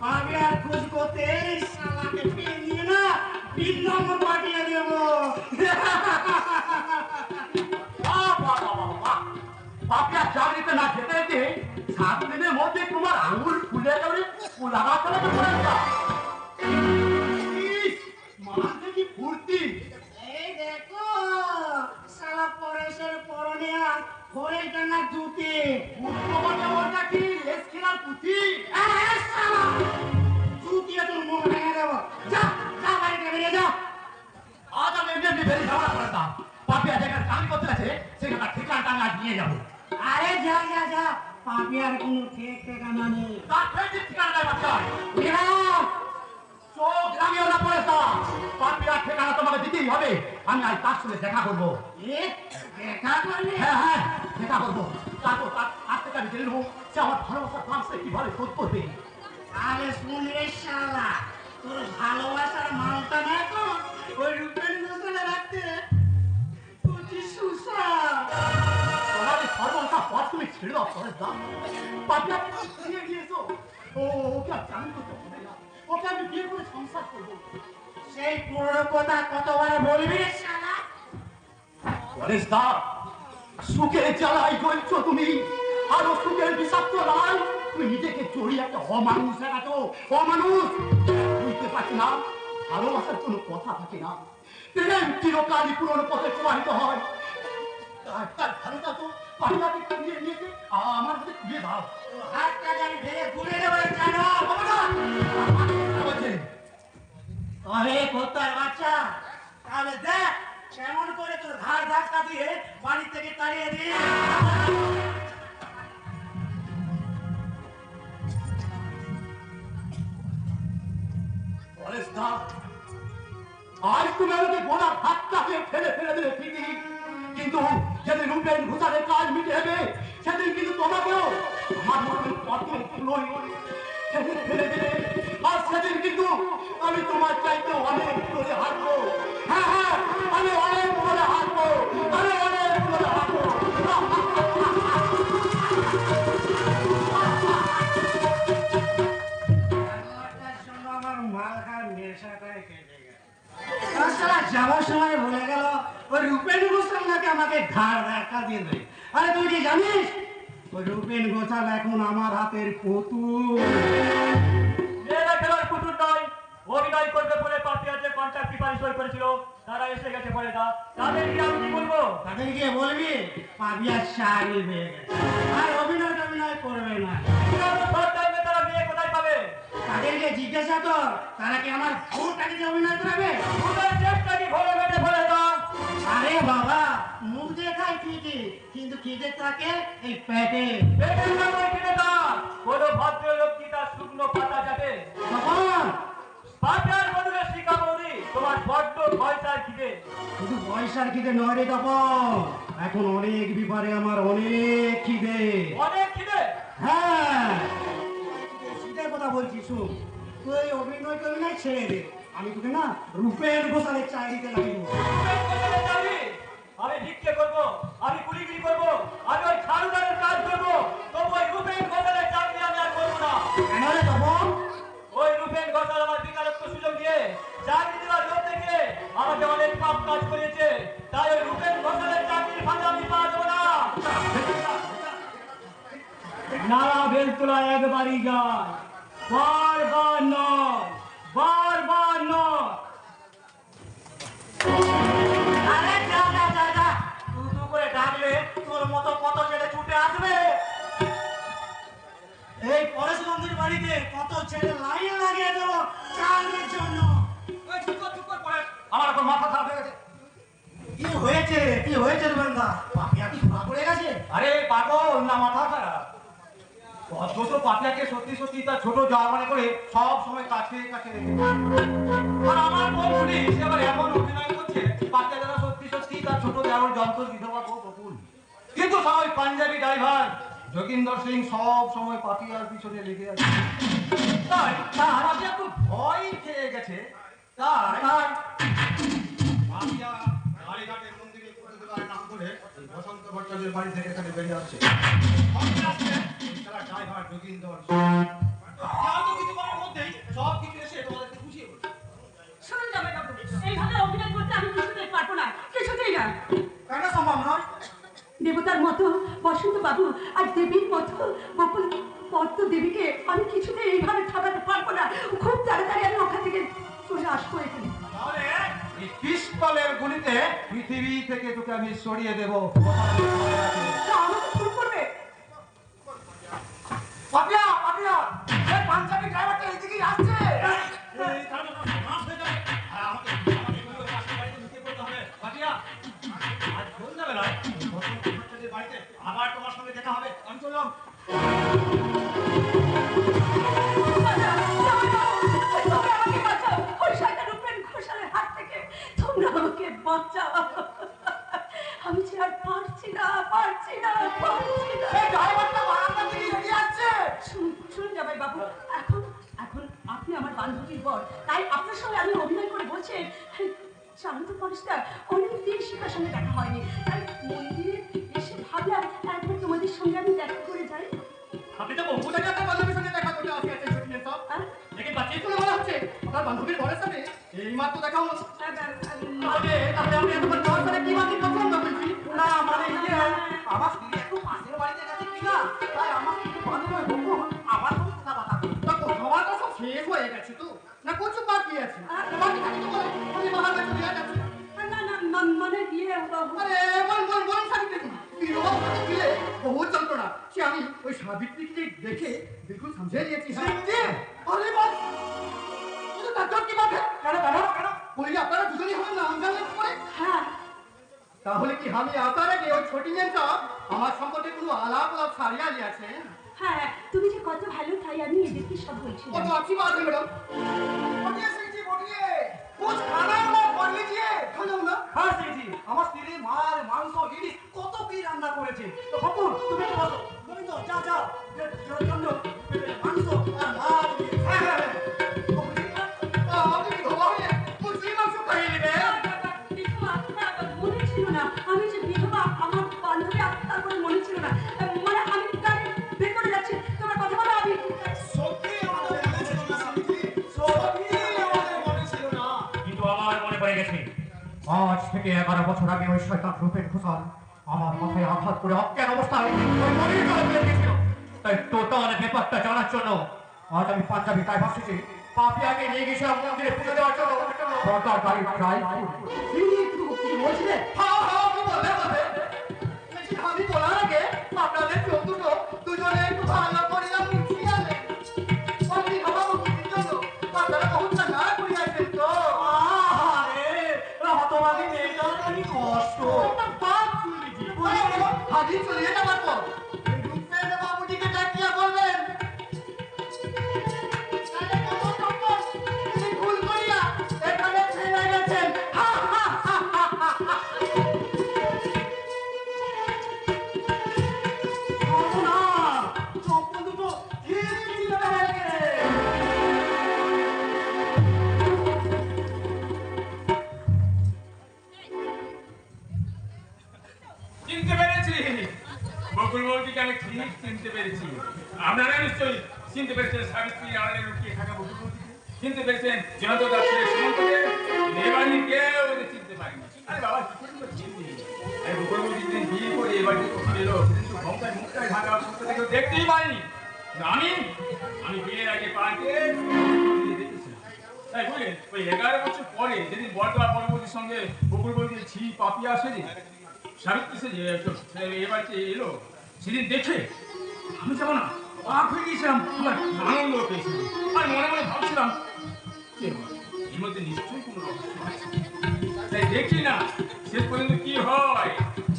পাবি আর খোঁজ করতে এই শালাকে পেয়ে নিয়ে না 3 নম্বর পাঠিয়ে দেবো। পাপিয়া চাকরিতে না যেতে যেতে 7 দিনের মধ্যে তোমার আঙুল ফুলে যাবে, লাগা চলে মাঝে কি ফুর্তি! এই দেখো শালা পরেশের পরনে আর ঘরের টানা জুতি। ওটা কি লেস খেলার পুঁথি? এই শালা জুতিয়ে তোর মুখ ভেঙে দেবো। যা যা বাড়িতে বেরিয়ে যা। আজ আমি এমনি বেরিয়ে ঝগড়া করতাম। পাপিয়া যেখানে কাজ করতে আছে সেখানে ঠিকানা টাঙ্গা নিয়ে যাবো। আরে যা যা যা, পাপি আর কোনো ঠিকানা নেই। তার ফেরত ঠিকানা দেয় বাচ্চা। বিহার চোখ রাঙিও না পড়েছা। পাপিয়ার ঠিকানা তোমাকে দিতেই হবে। আমি আজ তার সঙ্গে দেখা করবো। দেখা করলে হ্যাঁ, দেখা করবো। তারপর তার থেকে আমি জেনে নেবো সে আমার ভালোবাসার কাজটা কিভাবে শোধ করবে। আরে শুন রে শালা, তোর ভালোবাসার মালটা না তো ওই রূপের গোসলে রাখতে কুচি সুসা। তোমার এই সর্বনাশা পথ তুমি ছেড়ে দাও পরেশ দা। পাপিয়াকে তুমি ছিনিয়ে নিয়েছো। ওকে আর চাকরি করতে হবে না। ওকে আমি বিয়ে করে সংসার করবো। সেই পুরনো কথা কতবার বলবি রে শালা? পরেশ দা, সুখের জ্বালায় জ্বলছো তুমি। আরো সুখের বিষাক্ত লাই তুমি নিজেকে জড়িয়ে একটা অমানুষ দেখাতো। অমানুষ বুঝতে পারছি না, ভালোবাসার কোনো কথা থাকে না। প্রেম চিরকালই পুরনো পথে প্রবাহিত হয়। তার ভালোটা তো পারিবাকে ফিরিয়ে নিয়েছে, আমার হাতে ফিরিয়ে দাও। হাতটা জানি ভেঙে ঘুরে দেবো জানো। তবে কোথায় বাচ্চা, তাহলে দেখ কেমন করে তোর ঘাড় ধাক্কা দিয়ে বাড়ি থেকে তাড়িয়ে দিয়ে। পরেশ দা, আজ তুমি আমাকে গোলা ধাক্কা দিয়ে ফেলে দিলে ঠিকই, কিন্তু যেদিন রূপের ঘুষারের কাজ মিটে যাবে সেদিন কিন্তু তোমাকেও আমার মতন কত নই সেদিন ফেলে দেবে। আর সেদিন কিন্তু আমি তোমার চাইতে অনেক করে হাঁটবো। হ্যাঁ, আমি অনেক করে হাঁটবো। আমি অনেক করে হাঁটবো। আমার মাল খাওয়ার নেশাটাই কেটে গেছে। তাছাড়া যাওয়ার সময় বলে গেল ওই রূপেন গোস্বামী নাকি আমাকে ঘাড় ধাক্কা দিয়ে দেয়। আরে তুই কি জানিস ওই রূপেন গোছাল এখন আমার হাতের পুতুল। মেয়েরা খেলার পুতুল নয়, অভিনয় করবে বলে পাপিয়া যে কন্ট্রাক্ট পেপারে সই করেছিল তারা এসে গেছে। পরে দা, তাদের কি আমি কি বলবো? তাদের গিয়ে বলবি পাবিয়ার শাড়ি হয়ে গেছে, আর অভিনয় করবে না। তারা বিয়ে কোথায় পাবে? তাদেরকে জিজ্ঞাসা কর, তারা কি আমার ফোনটাকে দিয়ে অভিনয় করাবে? ওদের চেষ্টাকে ঘরে বেঁধে ফেলে দাও। আরে বাবা, মুখ দেখায় ঠিকই, কিন্তু খিদে থাকে এই পেটে। পেটের নামে কিনে দাও। কোনো ভদ্রলোক কি তার শুকনো পাতা যাবে? তখন পাতার বদলে শিখা বৌদি, তোমার বড্ড পয়সার খিদে। শুধু পয়সার খিদে নয় রে তপন, এখন অনেক ব্যাপারে আমার অনেক খিদে। অনেক খিদে। হ্যাঁ, সেটার কথা বলছি। শুন, তুই অভিনয় করবি না, ছেড়ে দে। আমি তোকে না রূপের গোসালের চাকরিতে লাগিয়ে দেবো। আমি ভিক্ষে করবো, আমি কুলিগিরি করবো, আমি ওই ঝাড়ুদারের কাজ করবো, তবু ওই রূপেন ঘোষালের চাকরি আমি আর করবো না। কেন রে তপন? ওই রূপেন ঘোষাল আমার বিকারত্ব সুযোগ দিয়ে চাকরি দেওয়ার লোভ থেকে আমাকে অনেক পাপ কাজ করেছে, তাই ওই রূপেন ঘোষালের চাকরির ফাঁদে আমি পা দেবো না। নারা বেলতলা একবারই যায়, বারবার নয়, বারবার নয়। আরে যা যা যা যা, তু তু করে ডাকলে তোর মতো কত ছেলে ছুটে আসবে। এই পরেশনন্দীর বাড়িতে কত ছেলে লাইন লাগিয়ে দেবো চাকরির জন্য। আমার এখন মাথা খারাপ হয়ে গেছে। কি হয়েছে, কি হয়েছে রূপেনদা? পাপিয়া কি ধরা পড়ে গেছে? আরে পাগল না মাথা খারাপ, ছোট পাপিয়াকে সত্যি সত্যি তার ছোট যাওয়া মনে করে সব সময় কাছে কাছে রেখে। আর আমার বন্ধুটি সে আবার এমন অভিনয় করছে পাপিয়া যেন সত্যি সত্যি তার ছোট দেওয়ার যন্ত্র বিধবা বউ বকুল। কিন্তু সবাই পাঞ্জাবি ড্রাইভার যোগিন্দর সিং সব সময় পাপিয়ার পিছনে লেগে আছে। তাই পাপিয়া খুব ভয় খেয়ে গেছে। তাই পাপিয়া গাড়িঘাটে মন্দিরে পুজো দেওয়ার নাম করে এই বসন্ত ভট্টাচার্যের বাড়ি থেকে এখানে বেরিয়ে আসছে। ড্রাইভার যোগিন্দর কিছু করার মধ্যেই সব কিছু এসে তোমাদেরকে বুঝিয়ে বলবে। শুনুন জামাইবাবু, এইভাবে অভিনয় করতে আমি কিছুতেই পারবো না, কিছুতেই না। কেন সম্ভব নয়? দেবতার মতো বসন্ত বাবু আর দেবীর মতো বকুল পদ্ম দেবীকে আমি কিছুতেই এইভাবে ঠকাতে পারবো না। খুব তাড়াতাড়ি আমি ওখান থেকে চলে আসবো এখানে। তাহলে এই পিস্তলের গুলিতে পৃথিবী থেকে তোকে আমি সরিয়ে দেবো। তা আমাকে খুন করবে? পাপিয়া পাপিয়া এই পাঞ্জাবি ড্রাইভারটা এইদিকেই আসছে। আজ সন্ধ্যাবেলায় বসন্ত ভট্টাচার্যের বাড়িতে আবার তোমার সঙ্গে দেখা হবে। আমি চললাম। তোমরা আমাকে বাঁচাও, ওই শয়তান রূপেন ঘোষালের হাত থেকে তোমরা আমাকে বাঁচাও। আমি যে আর পারছি না, পারছি না, পারছি না। এই ড্রাইভারটা বারান্দা থেকে এগিয়ে আসছে। শুনুন জামাই বাবু, এখন এখন আপনি আমার বান্ধবীর বর, তাই আপনার সঙ্গে আমি অভিনয় করে বলছি, জানো তো পরিষ্কার অনেকদিন শিখার সঙ্গে দেখা হয়নি, তাই মন্দিরে এসে ভাবলাম একবার তোমাদের সঙ্গে আমি দেখা করে যাই। আপনি তো বহু জায়গায় আপনার বান্ধবীর সঙ্গে দেখা করতে আসিয়াছেন সচিনের সব। হ্যাঁ? লেকিন বাচ্চাই শুনে মনে হচ্ছে আপনার বান্ধবীর ঘরের সাথে এই মাত্র দেখা হলো। তাহলে তাহলে আমি তোমার যাওয়ার সাথে কি বাকি পছন্দ করছি না মানে আমার স্ত্রী একটু পাশের বাড়িতে গেছে কিনা, তাই আমার স্ত্রী বান্ধবী বলবো আমার সঙ্গে কথাবার্তা করবে। তা কথাবার্তা সব শেষ হয়ে গেছে তো না কিছু বাকি আছে? বাকি থাকে তো বলো, আমি বাবার কাছে দিয়ে যাচ্ছি। না না মানে গিয়ে আরে বল সাবিত্রী বিবাহ করতে গেলে বহু যন্ত্রণা, সে আমি ওই সাবিত্রীকে দেখে বিলকুল সমঝে নিয়েছি। আরে বল কিন্তু তার কি বাধে? কেন বলি আপনারা দুজনই হলেন নাম জানলেন পরে। হ্যাঁ তাহলে কি আমি আসার আগে ওই ছোটি মেয়েটা আমার সম্পর্কে কোনো আলাপ সারিয়া নিয়েছেন? হ্যাঁ, তুমি যে কত ভালো তাই আমি এদেরকে সব বলছিলাম। কত अच्छी बात है मैडम। बोलिए सिंह जी बोलिए, कुछ खाना वाला कर लीजिए। खाना ना? हाँ सिंह जी, আমার স্ত্রী মাছ মাংস ইলিশ কত কি রান্না করেছে। তো বকুল তুমি তো বসো। তুমি তো যা যা জন্য মাংস আর মাছ হ্যাঁ আপনি কি ধোয়া হয়ে মুসলিম মাংস খাইয়ে নেবে? বিধবা, মনে ছিল না আমি যে বিধবা, আমার বান্ধবী আত্মার করে মনে ছিল না, মানে আমি তার ভেতরে যাচ্ছি, তোমরা কথা বলো। আমি সত্যি আমাদের মনে ছিল না সিংহ জি, সত্যি আমাদের মনে ছিল না, কিন্তু আমার মনে পড়ে গেছে। আজ থেকে 11 বছর আগে ওই শয়তান রূপেন ঘোষাল আমার মাথায় আঘাত করে অজ্ঞান অবস্থায় ওই মরির জলে ফেলে দিয়েছিল। তাই টোটাল ব্যাপারটা জানার জন্য আজ আমি পাঞ্জাবি তাই ভাবছি পাপিয়াকে নিয়ে গেছিলাম মন্দিরে পুজো দেওয়ার জন্য। সরকার গাড়ি ট্রাই বলছিলে আমি বলার আগে আপনাদের চোখ দুটো দুজনে একটু ভালো করিয়া মুছিয়ালে আপনি ভাবাবো কিছুর জন্য আপনারা বহুতটা না করিয়াছেন তো। আরে হতভাগী মেয়েটার খালি কষ্ট হাজি চলিয়ে যাবার পর রূপেন বাবুজিকে ডাকিয়া বলবেন ভুল করিয়া এখানে ফেলে গেছেন। আপনারা নিশ্চয়ই চিনতে পেরেছেন সাবিত্রী আড়ালে লুকিয়ে থাকা বকুল বৌদিকে? চিনতে পেরেছেন জনতা দাস সুমন্তকে? এবারে কেউ ওদের চিনতে পারেনি। আরে বাবা কি করে তো চিনবি? আরে বকুল বৌদি যেদিন বিয়ে করে এবারে কখন এলো সেদিন তো ঘন্টায় মুখটায় ঢাকা সত্যি কেউ দেখতেই পাইনি। কিন্তু আমি বিয়ের আগে পার্কে দেখেছিলাম। তাই বুঝলেন ওই 11 বছর পরে যেদিন বড়দা পরবর্তীর সঙ্গে বকুল বৌদি ছি পাপিয়া আসে যে সাবিত্রী সে যে এবারে এলো সেদিন দেখে আমি যাবো না অবাক হয়ে গিয়েছিলাম, আমার আনন্দ পেয়েছিলাম। আর মনে মনে ভাবছিলাম কে হয়? এর মধ্যে নিশ্চয়ই কোনো রহস্য আছে। তাই দেখি না শেষ পর্যন্ত কি হয়,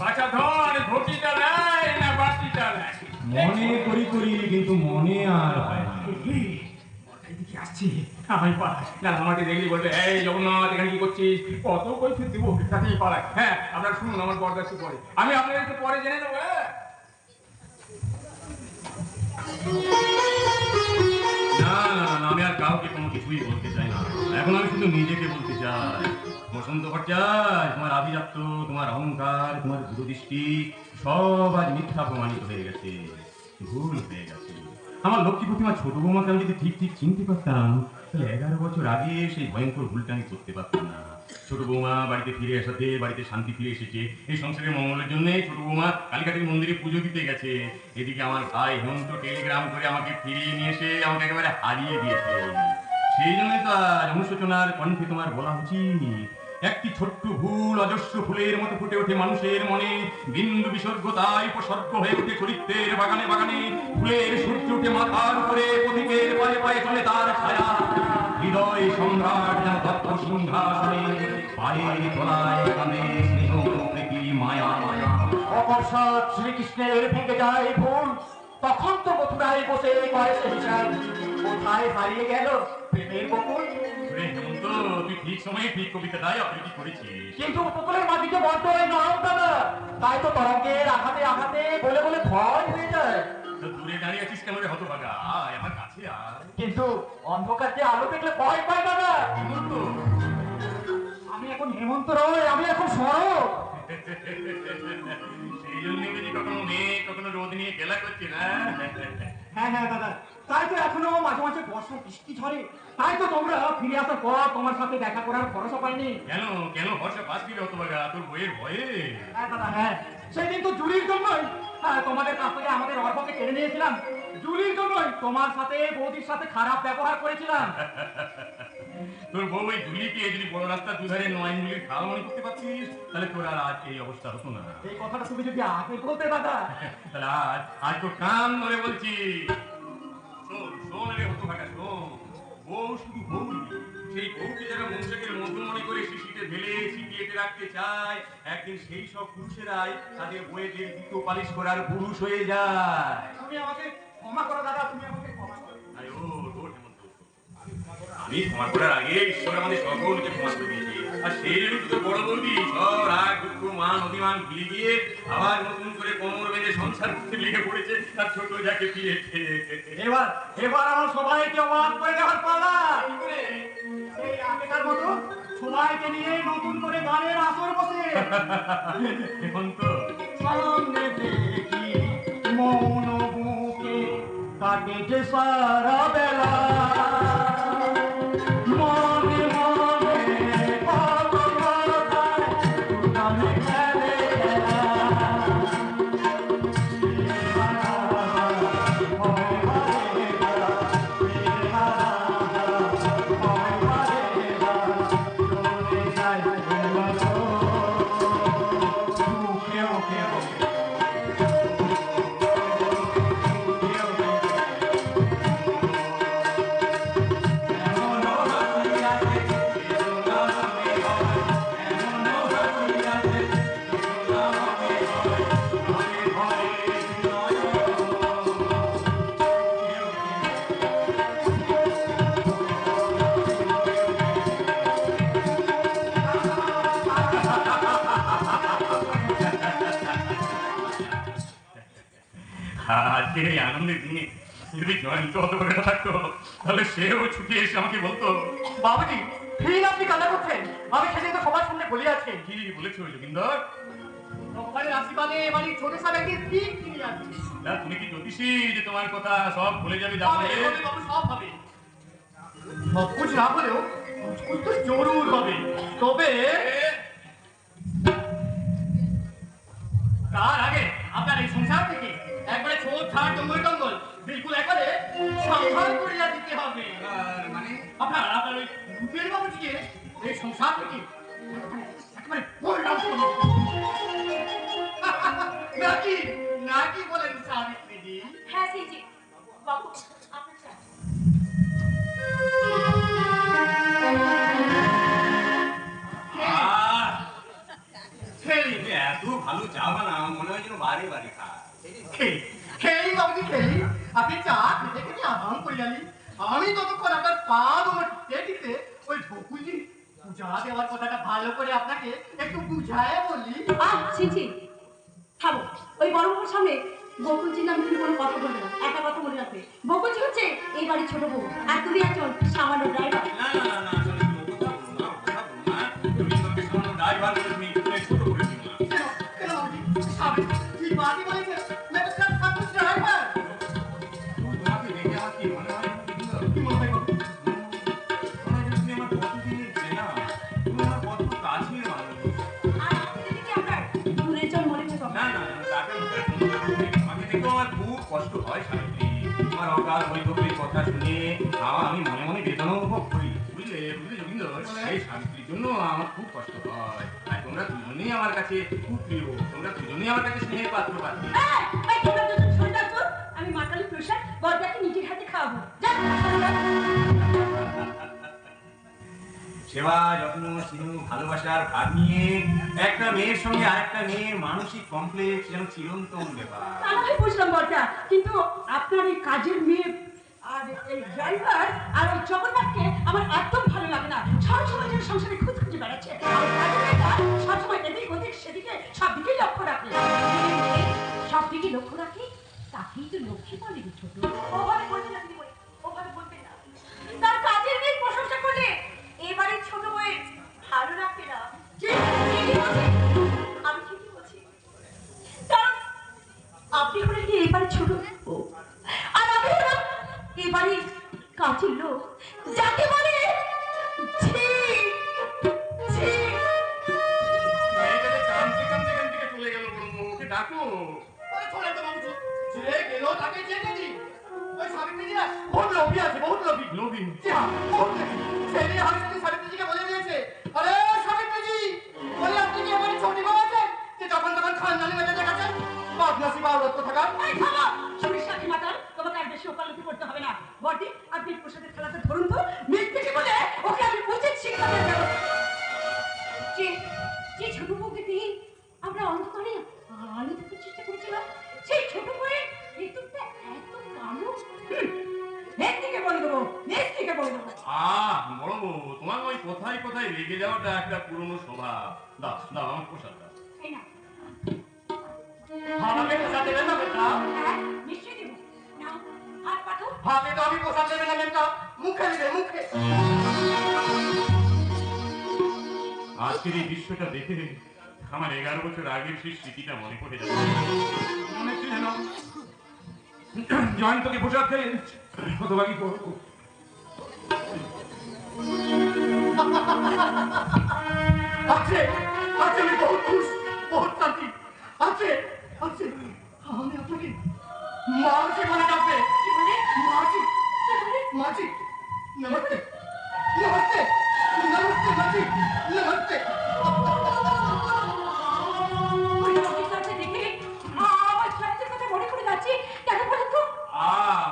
বাঁচা ধন ঘটিটা নেয় না বাটিটা নেয়। মনে করি কিন্তু মনে আর হয় না। এদিকে আসছি আমি পাড়ায় না, আমাকে দেখলি বলবে এই জগন্নাথ এখানে কি করছিস, কত কৈফিয়ত দেবো তাতেই পাড়ায়। হ্যাঁ আপনারা শুনুন আমার পর্দা একটু পরে, আমি আপনাদেরকে পরে জেনে নেবো। হ্যাঁ না না না, আমি আর কাউকে কোনো কিছুই বলতে চাই না। এখন আমি শুধু নিজেকে বলতে চাই, বসন্ত ভট্টাচার্য, তোমার আভিজাত্য, তোমার অহংকার, তোমার দূরদৃষ্টি সব আজ মিথ্যা প্রমাণিত হয়ে গেছে, ভুল হয়ে গেছে। আমার লক্ষ্মী প্রতিমা ছোট বৌমাকে আমি যদি ঠিক চিনতে পারতাম তাহলে 11 বছর আগে সেই ভয়ঙ্কর ভুলটা আমি করতে পারতাম না। ছোট বৌমা বাড়িতে ফিরে আসাতে বাড়িতে শান্তি ফিরে এসেছে, এই সংসারের মঙ্গলের জন্য ছোট বৌমা কালীঘাটের মন্দিরে পুজো দিতে গেছে। এদিকে আমার ভাই হেমন্ত টেলিগ্রাম করে আমাকে ফিরিয়ে নিয়ে এসে আমাকে একেবারে হারিয়ে দিয়েছে। সেই জন্যই তো আজ অনুশোচনার কণ্ঠে তোমার বলা উচিত, একটি ছোট্ট ভুল অজস্র ফুলের মতো ফুটে ওঠে মানুষের মনে, বিন্দু বিসর্গ তাই উপসর্গ হয়ে ওঠে চরিত্রের বাগানে বাগানে, ফুলের সূর্য উঠে মাথার উপরে, পথিকের পায়ে পায়ে চলে তার ছায়া, হৃদয় সম্রাট যেন দত্ত সিংহাসনে, পায়ের তলায় কানে স্নেহ প্রীতি মায়া। অকস্মাৎ শ্রীকৃষ্ণের ভেঙে যায় ভুল, তখন তো মথুরায় বসে করে সে হিসাব। কোথায় হারিয়ে গেল প্রেমের বকুল? রে হেমন্ত, তুই ঠিক সময়ে ঠিক কবিতাটাই আবৃত্তি করেছিস। কিন্তু উপকূলের মাটিতে বড্ড নরম দাদা, তাই তো তরঙ্গের আঘাতে আঘাতে বলে বলে ভয় হয়ে যায়। তো দূরে দাঁড়িয়ে আছিস কেন রে হতভাগা, আয় আমার কাছে আয়। কিন্তু অন্ধকার যে আলো দেখলে ভয় পায় দাদা। হেমন্ত, আমি এখন হেমন্ত নয়, আমি এখন সরব। সেই জন্য যদি কখনো মেঘ কখনো রোদ নিয়ে খেলা করছি না। হ্যাঁ হ্যাঁ দাদা, তাই তো এখনো মাঝে মাঝে বর্ষা বৃষ্টি ঝরে। তাই তো তোমরা ফিরে আসার পর তোমার সাথে দেখা করার ভরসা পাইনি। কেন কেন ভরসা পাচ্ছি রে হতভাগা, তোর বইয়ের ভয়ে? হ্যাঁ দাদা হ্যাঁ, সেদিন তো জুলির জন্যই তোমাদের কাছ থেকে আমাদের অর্পকে কেড়ে নিয়েছিলাম। জুলির জন্যই তোমার সাথে বৌদির সাথে খারাপ ব্যবহার করেছিলাম। তোর বউ ওই ঝুলিকে যদি বড় রাস্তার দুধারে নয়নগুলির খাওয়া মনে করতে পারছিস তাহলে তোর আর আজ এই অবস্থা হতো না। এই কথাটা তুমি যদি আগে বলতে দাদা। তাহলে আজ তোর কান ধরে বলছি, শোন শোন রে হতভাগা শোন, বউ শুধু বউ, সেই বউকে যারা মনুষ্যকের মধু মনে করে শিশিতে ঢেলে ছিটিয়েতে রাখতে চায়, একদিন সেই সব পুরুষেরাই তাদের বইয়েদের জুতো পালিশ করার পুরুষ হয়ে যায়। তুমি আমাকে ক্ষমা করো দাদা, তুমি আমাকে ক্ষমা করো। আরে ও তোর হেমন্ত, আমি ক্ষমা করার আগে ঈশ্বর আমাদের সকলকে ক্ষমা করে দিয়েছে। আর সেই জন্য তো বড় বৌদি সব রাগ দুঃখ মান অভিমান ভুলে গিয়ে আবার নতুন করে কোমর বেঁধে সংসার করতে লেগে পড়েছে, তার ছোট যাকে ফিরেছে। এবার এবার আমার সবাইকে অবাক করে দেওয়ার পালা। সেই আগেকার মতো সবাইকে নিয়ে নতুন করে গানের আসর বসে। হেমন্ত, সামনে দেখি মৌন বুকে কাটে যে সারা বেলা, মনে মনে কত কথায় গানে খেলে খেলা। আজকের এই আনন্দের দিনে যদি জয়ন্ত হতভাগা থাকতো তাহলে সেও ছুটে এসে আমাকে বলতো, বাবুজি ফির আপনি কান্না করছেন? আমি সেদিন তো সবার সামনে বলে আছি। কি বলেছো যোগিন্দর? ভগবানের আশীর্বাদে এবারে ছোট সাহেবের ঠিক কিনে আছে। না তুমি কি জ্যোতিষী যে তোমার কথা সব ভুলে যাবে যাবে হবে হবে বাবু, সব হবে। সব কুছ না হলেও কুছ তো জরুর হবে। তবে তার আগে আপনার এই সংসার থেকে একবারে ছোট ছাড় জঙ্গল টঙ্গল বিলকুল একবারে সংসার করিয়া দিতে হবে। মানে আপনার আপনার ওই রূপের বাবুজিকে এই সংসার থেকে একেবারে পরিণাম করে দিতে হবে। নাকি নাকি বলেন সাবিত্রীজি? হ্যাঁ সিজি বাবু আপনার চা। খেলি এত ভালো চা বানাও মনে হয় যেন বারে বারে খা খেলি খেলি বাবুজি খেলি। আপনি চা খেতে খেতে আরাম করে গেলি। আমি ততক্ষণ আপনার পা তোমার দিতে ওই বকুলজি পূজা দেওয়ার কথাটা ভালো করে আপনাকে একটু বুঝায় বলি। সিজি থামো, ওই বড় বউর সামনে বকুলজির নামে তুমি কোনো কথা বলবে না। একটা কথা মনে রাখবে, বকুলজি হচ্ছে এই বাড়ির ছোট বউ, আর তুমি একজন সামান্য ড্রাইভার। না না না না আসলে তুমি ও কথা বলো না তুমি তোমাকে সামান্য ড্রাইভার করে তুমি ছোট করে দিও না কেন কেন বাবুজি? সাবিত্রী কি বাড়ি বলেছে? मैं तो सब कुछ ड्राइवर। তোমাকে দেখে আমার কি মনে হয় কি মনে হয় বাবু? মনে হয় তুমি আমার কতদিনের চেনা তুমি আমার কত কাছের মানুষ আর আমাকে দেখে কি আপনার দূরের জন মনে হয় না না না তাকে আমাকে দেখেও আমার খুব কষ্ট হয় সাবিত্রী তোমার অকাল বৈভবের কথা শুনে আমি মনে মনে বেদনা অনুভব করি বুঝলে বুঝলে যোগিন্দ্র এই সাবিত্রীর জন্য আমার খুব কষ্ট হয় আর তোমরা দুজনেই আমার কাছে খুব প্রিয় তোমরা দুজনেই আমার কাছে স্নেহের পাত্র পাত্রী তোমরা দুজন সরে যাচ্ছ, আমি মাকালি প্রসাদ বরদাকে নিজের হাতে খাওয়াবো। যাও, সরে যাও। সেবা যত্ন স্নেহ ভালোবাসার ভাগ নিয়ে একটা মেয়ের সঙ্গে আরেকটা মেয়ের মানসিক কমপ্লেক্স যেন চিরন্তন ব্যাপার তা না হয় বুঝলাম বরদা, কিন্তু আপনার এই কাজের মেয়ে আর এই ড্রাইভার আর ওই জগন্নাথকে আমার একদম ভালো লাগে না। সবসময় যেন সংসারে খুঁজে বেড়াচ্ছে। আর কাজের মেয়েটা সবসময় এদিক ওদিক সেদিকে সব দিকেই লক্ষ্য রাখে। সব দিকে লক্ষ্য রাখে, তাকেই তো লক্ষ্মী বলে রে ছোট। ওভাবে বলবে না দিদি, ওভাবে বলবে না। তার কাজের মেয়ের প্রশংসা করলে এবারে ছোট বউয়ের ভালো রাখবে না। ঠিকই বলছি, আমি ঠিকই বলছি। কারণ আপনি হলেন কি এবারে ছোট বউ, আর আমি হলাম এবারে কাজের লোক, যাকে বলে ছি ছি। মেয়েটাকে কামতে কামতে কান থেকে চলে গেল বড় ওকে ডাকো ওই চলে তো বাবুজি। যে গেল তাকে জেনে দিন। ওই সাবিত্রীজি না বহুত লোভী আছে, বহুত লোভী। লোভী জি হ্যাঁ, বহুত লোভী। সেদিন আমি সাবিত্রীজিকে বলে দিয়েছে, আরে সাবিত্রীজি, বলে আপনি কি এবারে ছোটি বউ আছেন যে যখন তখন খানদানি মেতে দেখাচ্ছেন? বদমাশি বা রক্ত থাকা। এই থামো, সুরেশ সাথী মাতা, তোমাকে আর বেশি ওকালতি করতে হবে না। বড়দি, আপনি প্রসাদের খেলাতে ধরুন তো, মিথ্যে বলে ওকে আমি উচিত শিক্ষা দেব। যে যে ছোট বউকে দিয়ে আমরা অন্ধকারে আলো দেখার চেষ্টা করেছিলাম, সেই ছোট বউয়ের ভেতরটা এত কালো। নেত্রীকে বলে দেবো, নেত্রীকে বলে দেবো। বড় বউ তোমার ওই কোথায় কোথায় রেগে যাওয়াটা একটা পুরনো স্বভাব দাও দাও আমার প্রসাদ দাও এই না, আমাকে পোষা দেবে না বেটা? হ্যাঁ নিশ্চয়ই দেবো। নাও, হাত পাতো। হাতে তো আমি পোষা দেবে না বেটা, মুখে দিবে মুখে। আজকের এই দৃশ্যটা দেখে আমার 11 বছর আগের সেই স্মৃতিটা মনে পড়ে যাচ্ছে মনে ছিল না জয়ন্তকে প্রসাদ খেয়ে হতভাগী করবো আছে আছে, আমি বহুত খুশ, বহুত শান্তি আছে আছে। আমি আপনাকে মাঝি বলে ডাকবে। কি বলে? মাঝি মাঝি। নমস্তে নমস্তে নমস্তে মাঝি নমস্তে। ওই রোগীর কাছে দেখে আমার স্বামীর কথা মনে করে যাচ্ছি। কেন বলেন তো?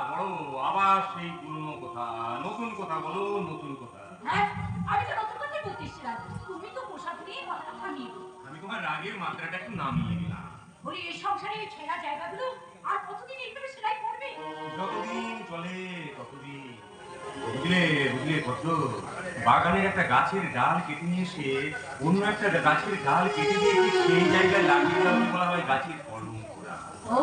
বড় আবার সেই পুরনো কথা নতুন কথা বলো নতুন কথা হ্যাঁ, আমি তো নতুন কথাই বলতে এসেছিলাম। তুমি তো পোশাক নিয়ে কথা থামিয়ে দিও। আমি তোমার রাগের মাত্রাটা একটু নামিয়ে দিলাম বলি এই সংসারে ছেঁড়া জায়গাগুলো আর কতদিন এইভাবে সেলাই করবে? যতদিন চলে ততদিন বুঝলে বুঝলে কত বাগানের একটা গাছের ডাল কেটে নিয়ে এসে অন্য একটা গাছের ডাল কেটে দিয়ে ঠিক সেই জায়গায় লাগিয়ে দেওয়া বলা হয় গাছের কলম করা ও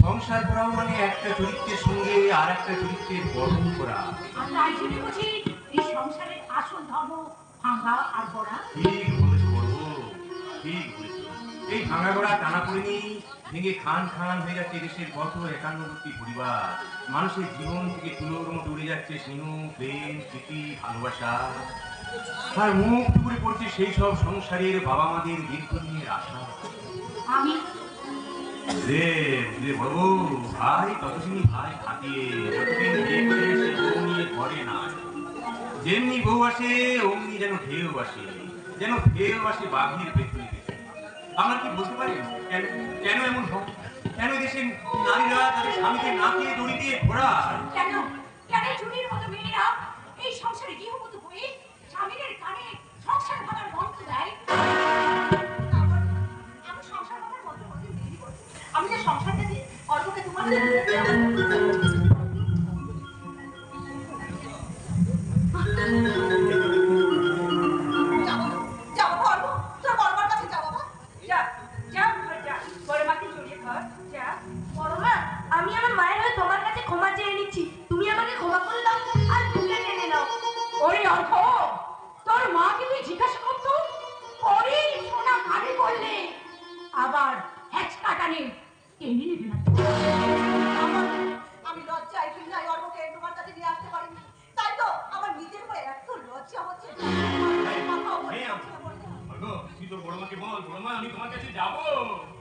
সংসার করাও মানে একটা চরিত্রের সঙ্গে আর একটা চরিত্রের কলম করা আর তাই জন্য বুঝি এই সংসারের আসল ধর্ম ভাঙা আর গড়া। ঠিক বলেছো বড় ঠিক বলেছো এই ভাঙাগড়া টানাপোড়েনি ভেঙে খান খান হয়ে যাচ্ছে দেশের কত 51টি পরিবার। মানুষের জীবন থেকে তুলোর মতো উড়ে যাচ্ছে স্নেহ, প্রেম, প্রীতি, ভালোবাসা। আর মুখ টুকুরে পড়ছে সেই সব সংসারের বাবা মাদের দীর্ঘদিনের আশা। আমি রে রে বড় ভাই ততদিনই ভাই থাকিয়ে যতদিন বিয়ে করে সে বউ নিয়ে ঘরে না। যেমনি বউ আসে অমনি যেন ঢেউ আসে, যেন ঢেউ আসে বাঘের পেছনে পেছনে। আমরা কি বলতে পারি কেন কেন এমন হয়? কেন দেশের নারীরা তাদের স্বামীকে নাকে দড়ি দিয়ে ঘোরায়? কেন কেন চুরির মতো মেয়েরা এই সংসারে গৃহবধূ হয়ে স্বামীদের কানে সংসার ভাঙার গন্ধ দেয়? আমি সংসার ভাঙার গন্ধ করতে দেরি করি। আমি যে সংসারটা দিয়ে অল্পকে তোমার কাছে দিয়ে যাবো যাবো অল্প তোর বড়মার কাছে যাবো বাবা। যা যা যা বড়মাকে জড়িয়ে ধর যা। বড়মা আমি আমার মায়ের হয়ে তোমার কাছে ক্ষমা চেয়ে নিচ্ছি, তুমি আমাকে ক্ষমা করে দাও আর বুকে টেনে নাও। ওরে অর্থ তোর মাকে তুই জিজ্ঞাসা করতো ওরে সোনা কানে বললে আবার হ্যাচকা টানে টেনে নিবি না। আমি লজ্জায় ঘৃণায় অর্থকে তোমার কাছে নিয়ে আসতে পারিনি, তাই তো আমার নিজের হয়ে এত লজ্জা হচ্ছে। তুই তোর বড় মাকে বল, বড় মা আমি তোমার কাছে যাবো।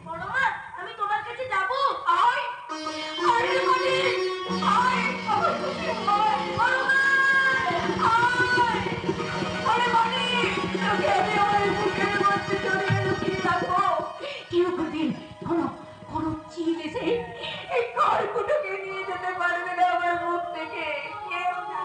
বড়মা আমি তোমার কাছে যাবো। আয় আরে মানে আয় আমার খুশি হয় বড়মা আয় আরে মানে তোকে আমি আমার বুকের মধ্যে জড়িয়ে লুকিয়ে রাখবো। কেউ কোনদিন কোনো চিল এসে এই খড়কুটোকে নিয়ে যেতে পারবে না আমার মুখ থেকে, কেউ না।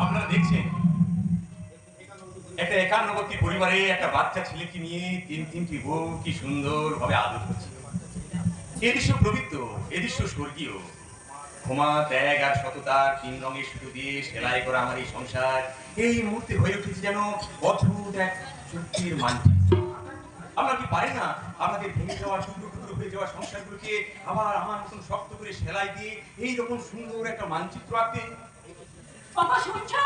আপনারা দেখছেন একটা 51টি পরিবারে একটা বাচ্চা ছেলেকে নিয়ে তিনটি বউ কি সুন্দর ভাবে আদর করছে। এ দৃশ্য পবিত্র, এ দৃশ্য স্বর্গীয়। ক্ষমা, ত্যাগ আর সততার 3 রঙের সুতো দিয়ে সেলাই করা আমার এই সংসার এই মুহূর্তে হয়ে উঠেছে যেন অদ্ভুত এক সত্যির মানচিত্র। আমরা কি পারি না আমাদের ভেঙে যাওয়া টুকরো টুকরো হয়ে যাওয়া সংসারগুলোকে আবার আমার মতন শক্ত করে সেলাই দিয়ে এইরকম সুন্দর একটা মানচিত্র আঁকতে? বাবা শুনছো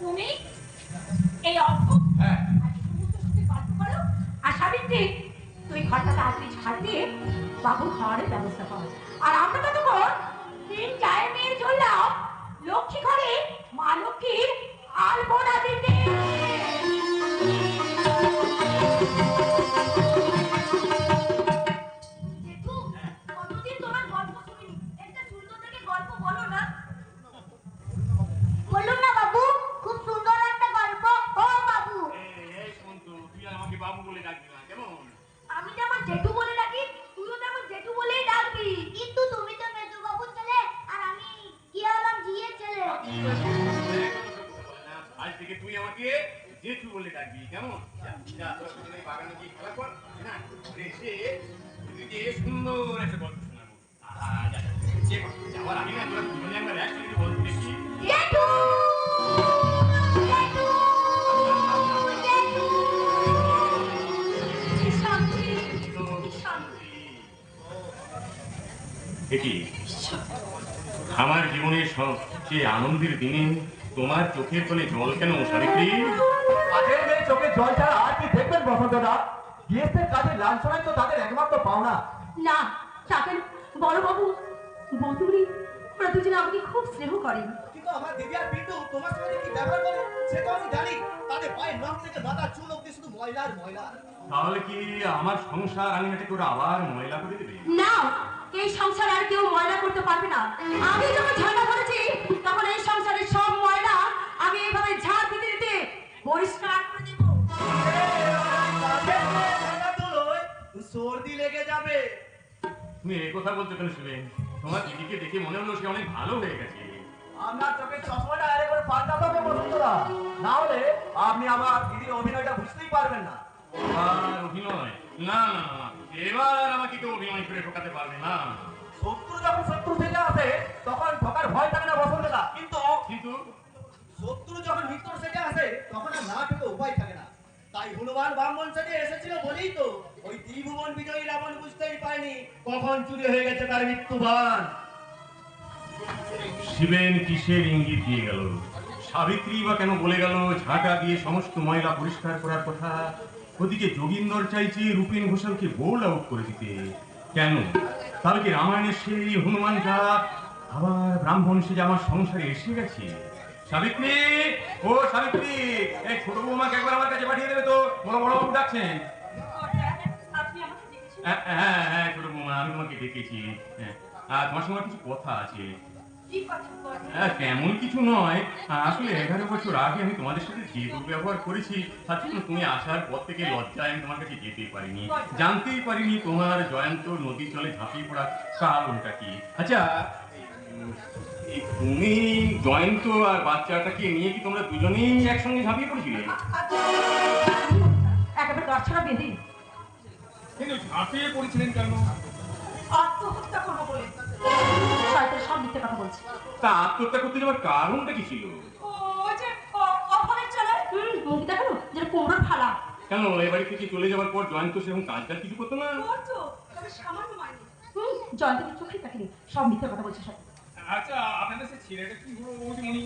তুমি এই অদ্ভুত হ্যাঁ, গল্প করো আর সাবিত্রী তুই ঘরটা তাড়াতাড়ি ছাড় দিয়ে বাবুর খাওয়ারের ব্যবস্থা কর। আর আমরা ততক্ষণ 3 গায়ে মেয়ে চললাম লক্ষ্মী ঘরে মা লক্ষ্মীর আলপনা দিতে। জেঠু, কতদিন তোমার গল্প শুনিনি, একটা সুন্দর থেকে গল্প বলো না। বলুন না বাবু, খুব সুন্দর একটা গল্প। ও বাবু, এই সন্তু, তুই আর আমাকে বাবু বলে ডাকবি না কেমন? আমি যেমন জেঠু বলে ডাকি তুইও তেমন জেঠু বলেই ডাকবি। কিন্তু তুমি তো মেজু বাবুর ছেলে আর আমি কি হলাম জিয়ের ছেলে। আজ থেকে তুই আমাকে জেঠু বলে ডাকবি কেমন? যা যা তোর সঙ্গে বাগানে গিয়ে খেলা কর না, এসে তুই সুন্দর একটা গল্প শোনাবো। যা যা যাওয়ার আগে না তোরা দুজনে একবার একসাথে বলতে দেখি। জেঠু জেঠু জেঠু কি শান্তি কি শান্তি। দেখি আমার জীবনের সবচেয়ে আনন্দের দিনে তোমার চোখের কোণে জল কেন সাবিত্রী? কাজের মেয়ে চোখে জল ছাড়া আর কি দেখবেন বসন্তদা? গৃহস্থের কাজে লাঞ্ছনাই তো তাদের একমাত্র পাওনা। না চাকেন বড় বাবু বন্ধুরি ওরা দুজনে আমাকে খুব স্নেহ করেন। কিন্তু আমার দিদি আর পিন্টু তোমার সঙ্গে কি ব্যবহার করে সে তো আমি জানি। তাদের পায়ের নখ থেকে মাথা চুল অব্দি শুধু ময়লা আর ময়লা। তাহলে কি আমার সংসার আঙিনাটাকে ওরা আবার ময়লা করে দেবে? না, এই সংসার আর কেউ ময়লা করতে পারবে না। আমি যখন ঝাঁটা ধরেছি তখন এই সংসারের সব ময়লা আমি এইভাবে ঝাড় দিতে দিতে পরিষ্কার করে দেব। সর্দি লেগে যাবে। তুমি এই কথা বলতে কেন শুনলেন? তোমার দিদিকে দেখে মনে হলো সে অনেক ভালো হয়ে গেছে। আপনার চোখের চশমাটা আরে করে পাল্টাতে হবে বসন্তদা, না হলে আপনি আমার দিদির অভিনয়টা বুঝতেই পারবেন না। আর অভিনয় না না না, এবার আর আমাকে কেউ অভিনয় করে ঠকাতে পারবে না। শত্রু যখন শত্রু থেকে আসে তখন ঠকার ভয় থাকে না বসন্তদা। কিন্তু কিন্তু শত্রু যখন মিত্র সেজে আসে তখন আর না ঠকে উপায় থাকে না। তাই হনুমান ব্রাহ্মণ সেজে এসেছিল বলেই তো ওই ত্রিভুবন বিজয়ী রাবণ বুঝতেই পারেনি কখন চুরি হয়ে গেছে তার মৃত্যুবান। শিবেন কিসের ইঙ্গিত দিয়ে গেল? সাবিত্রী বা কেন বলে গেল ঝাঁটা দিয়ে সমস্ত ময়লা পরিষ্কার করার কথা? ওদিকে যোগিন্দর চাইছে রূপেন ঘোষালকে বোল্ড আউট করে দিতে। কেন? তাহলে কি রামায়ণের সেই হনুমানটা আবার ব্রাহ্মণ সেজে আমার সংসারে এসে গেছে? সাবিত্রী, ও সাবিত্রী, এই ছোট বৌমাকে একবার আমার কাছে পাঠিয়ে দেবে তো, বড় বড় বাবু ডাকছেন। আপনি আমাকে ডেকেছেন? হ্যাঁ হ্যাঁ ছোট বৌমা, আমি তোমাকে ডেকেছি। হ্যাঁ, আর তোমার সঙ্গে কিছু কথা আছে। কি কথা বলেন? তেমন কিছু নয়, আসলে 11 বছর আগে আমি তোমাদের সাথে যে দুর্ব্যবহার করেছি তার জন্য তুমি আসার পর থেকে লজ্জায় আমি তোমার কাছে যেতেই পারিনি, জানতেই পারিনি তোমার জয়ন্ত নদীর জলে ঝাঁপিয়ে পড়ার কারণটা কি। আচ্ছা, এই তুমি জয়ন্ত আর বাচ্চাটাকে নিয়ে কি তোমরা দুজনেই একসঙ্গে ঝাঁপিয়ে পড়েছিলে? একেবারে দর্শনা বেঁধে কিন্তু ঝাঁপিয়ে পড়েছিলেন কেন? আত্মহত্যা করবো বলে। শয়তান সব মিথ্যে কথা বলছে। তা আত্মহত্যা করতে যাওয়ার কারণটা কি ছিল? ও যে অভাবের চলে মুখ দেখানো যেটা কুমড়োর ফালা। কেন এ বাড়ি থেকে চলে যাওয়ার পর জয়ন্ত সেরকম কাজটা কিছু করতো না? করতো, তবে সামান্য মাইনে। জয়ন্তকে চোখে তাকিনি, সব মিথ্যে কথা বলছে সব। আচ্ছা, আপনাদের সে ছেলেটা কি হলো বৌদিমণি?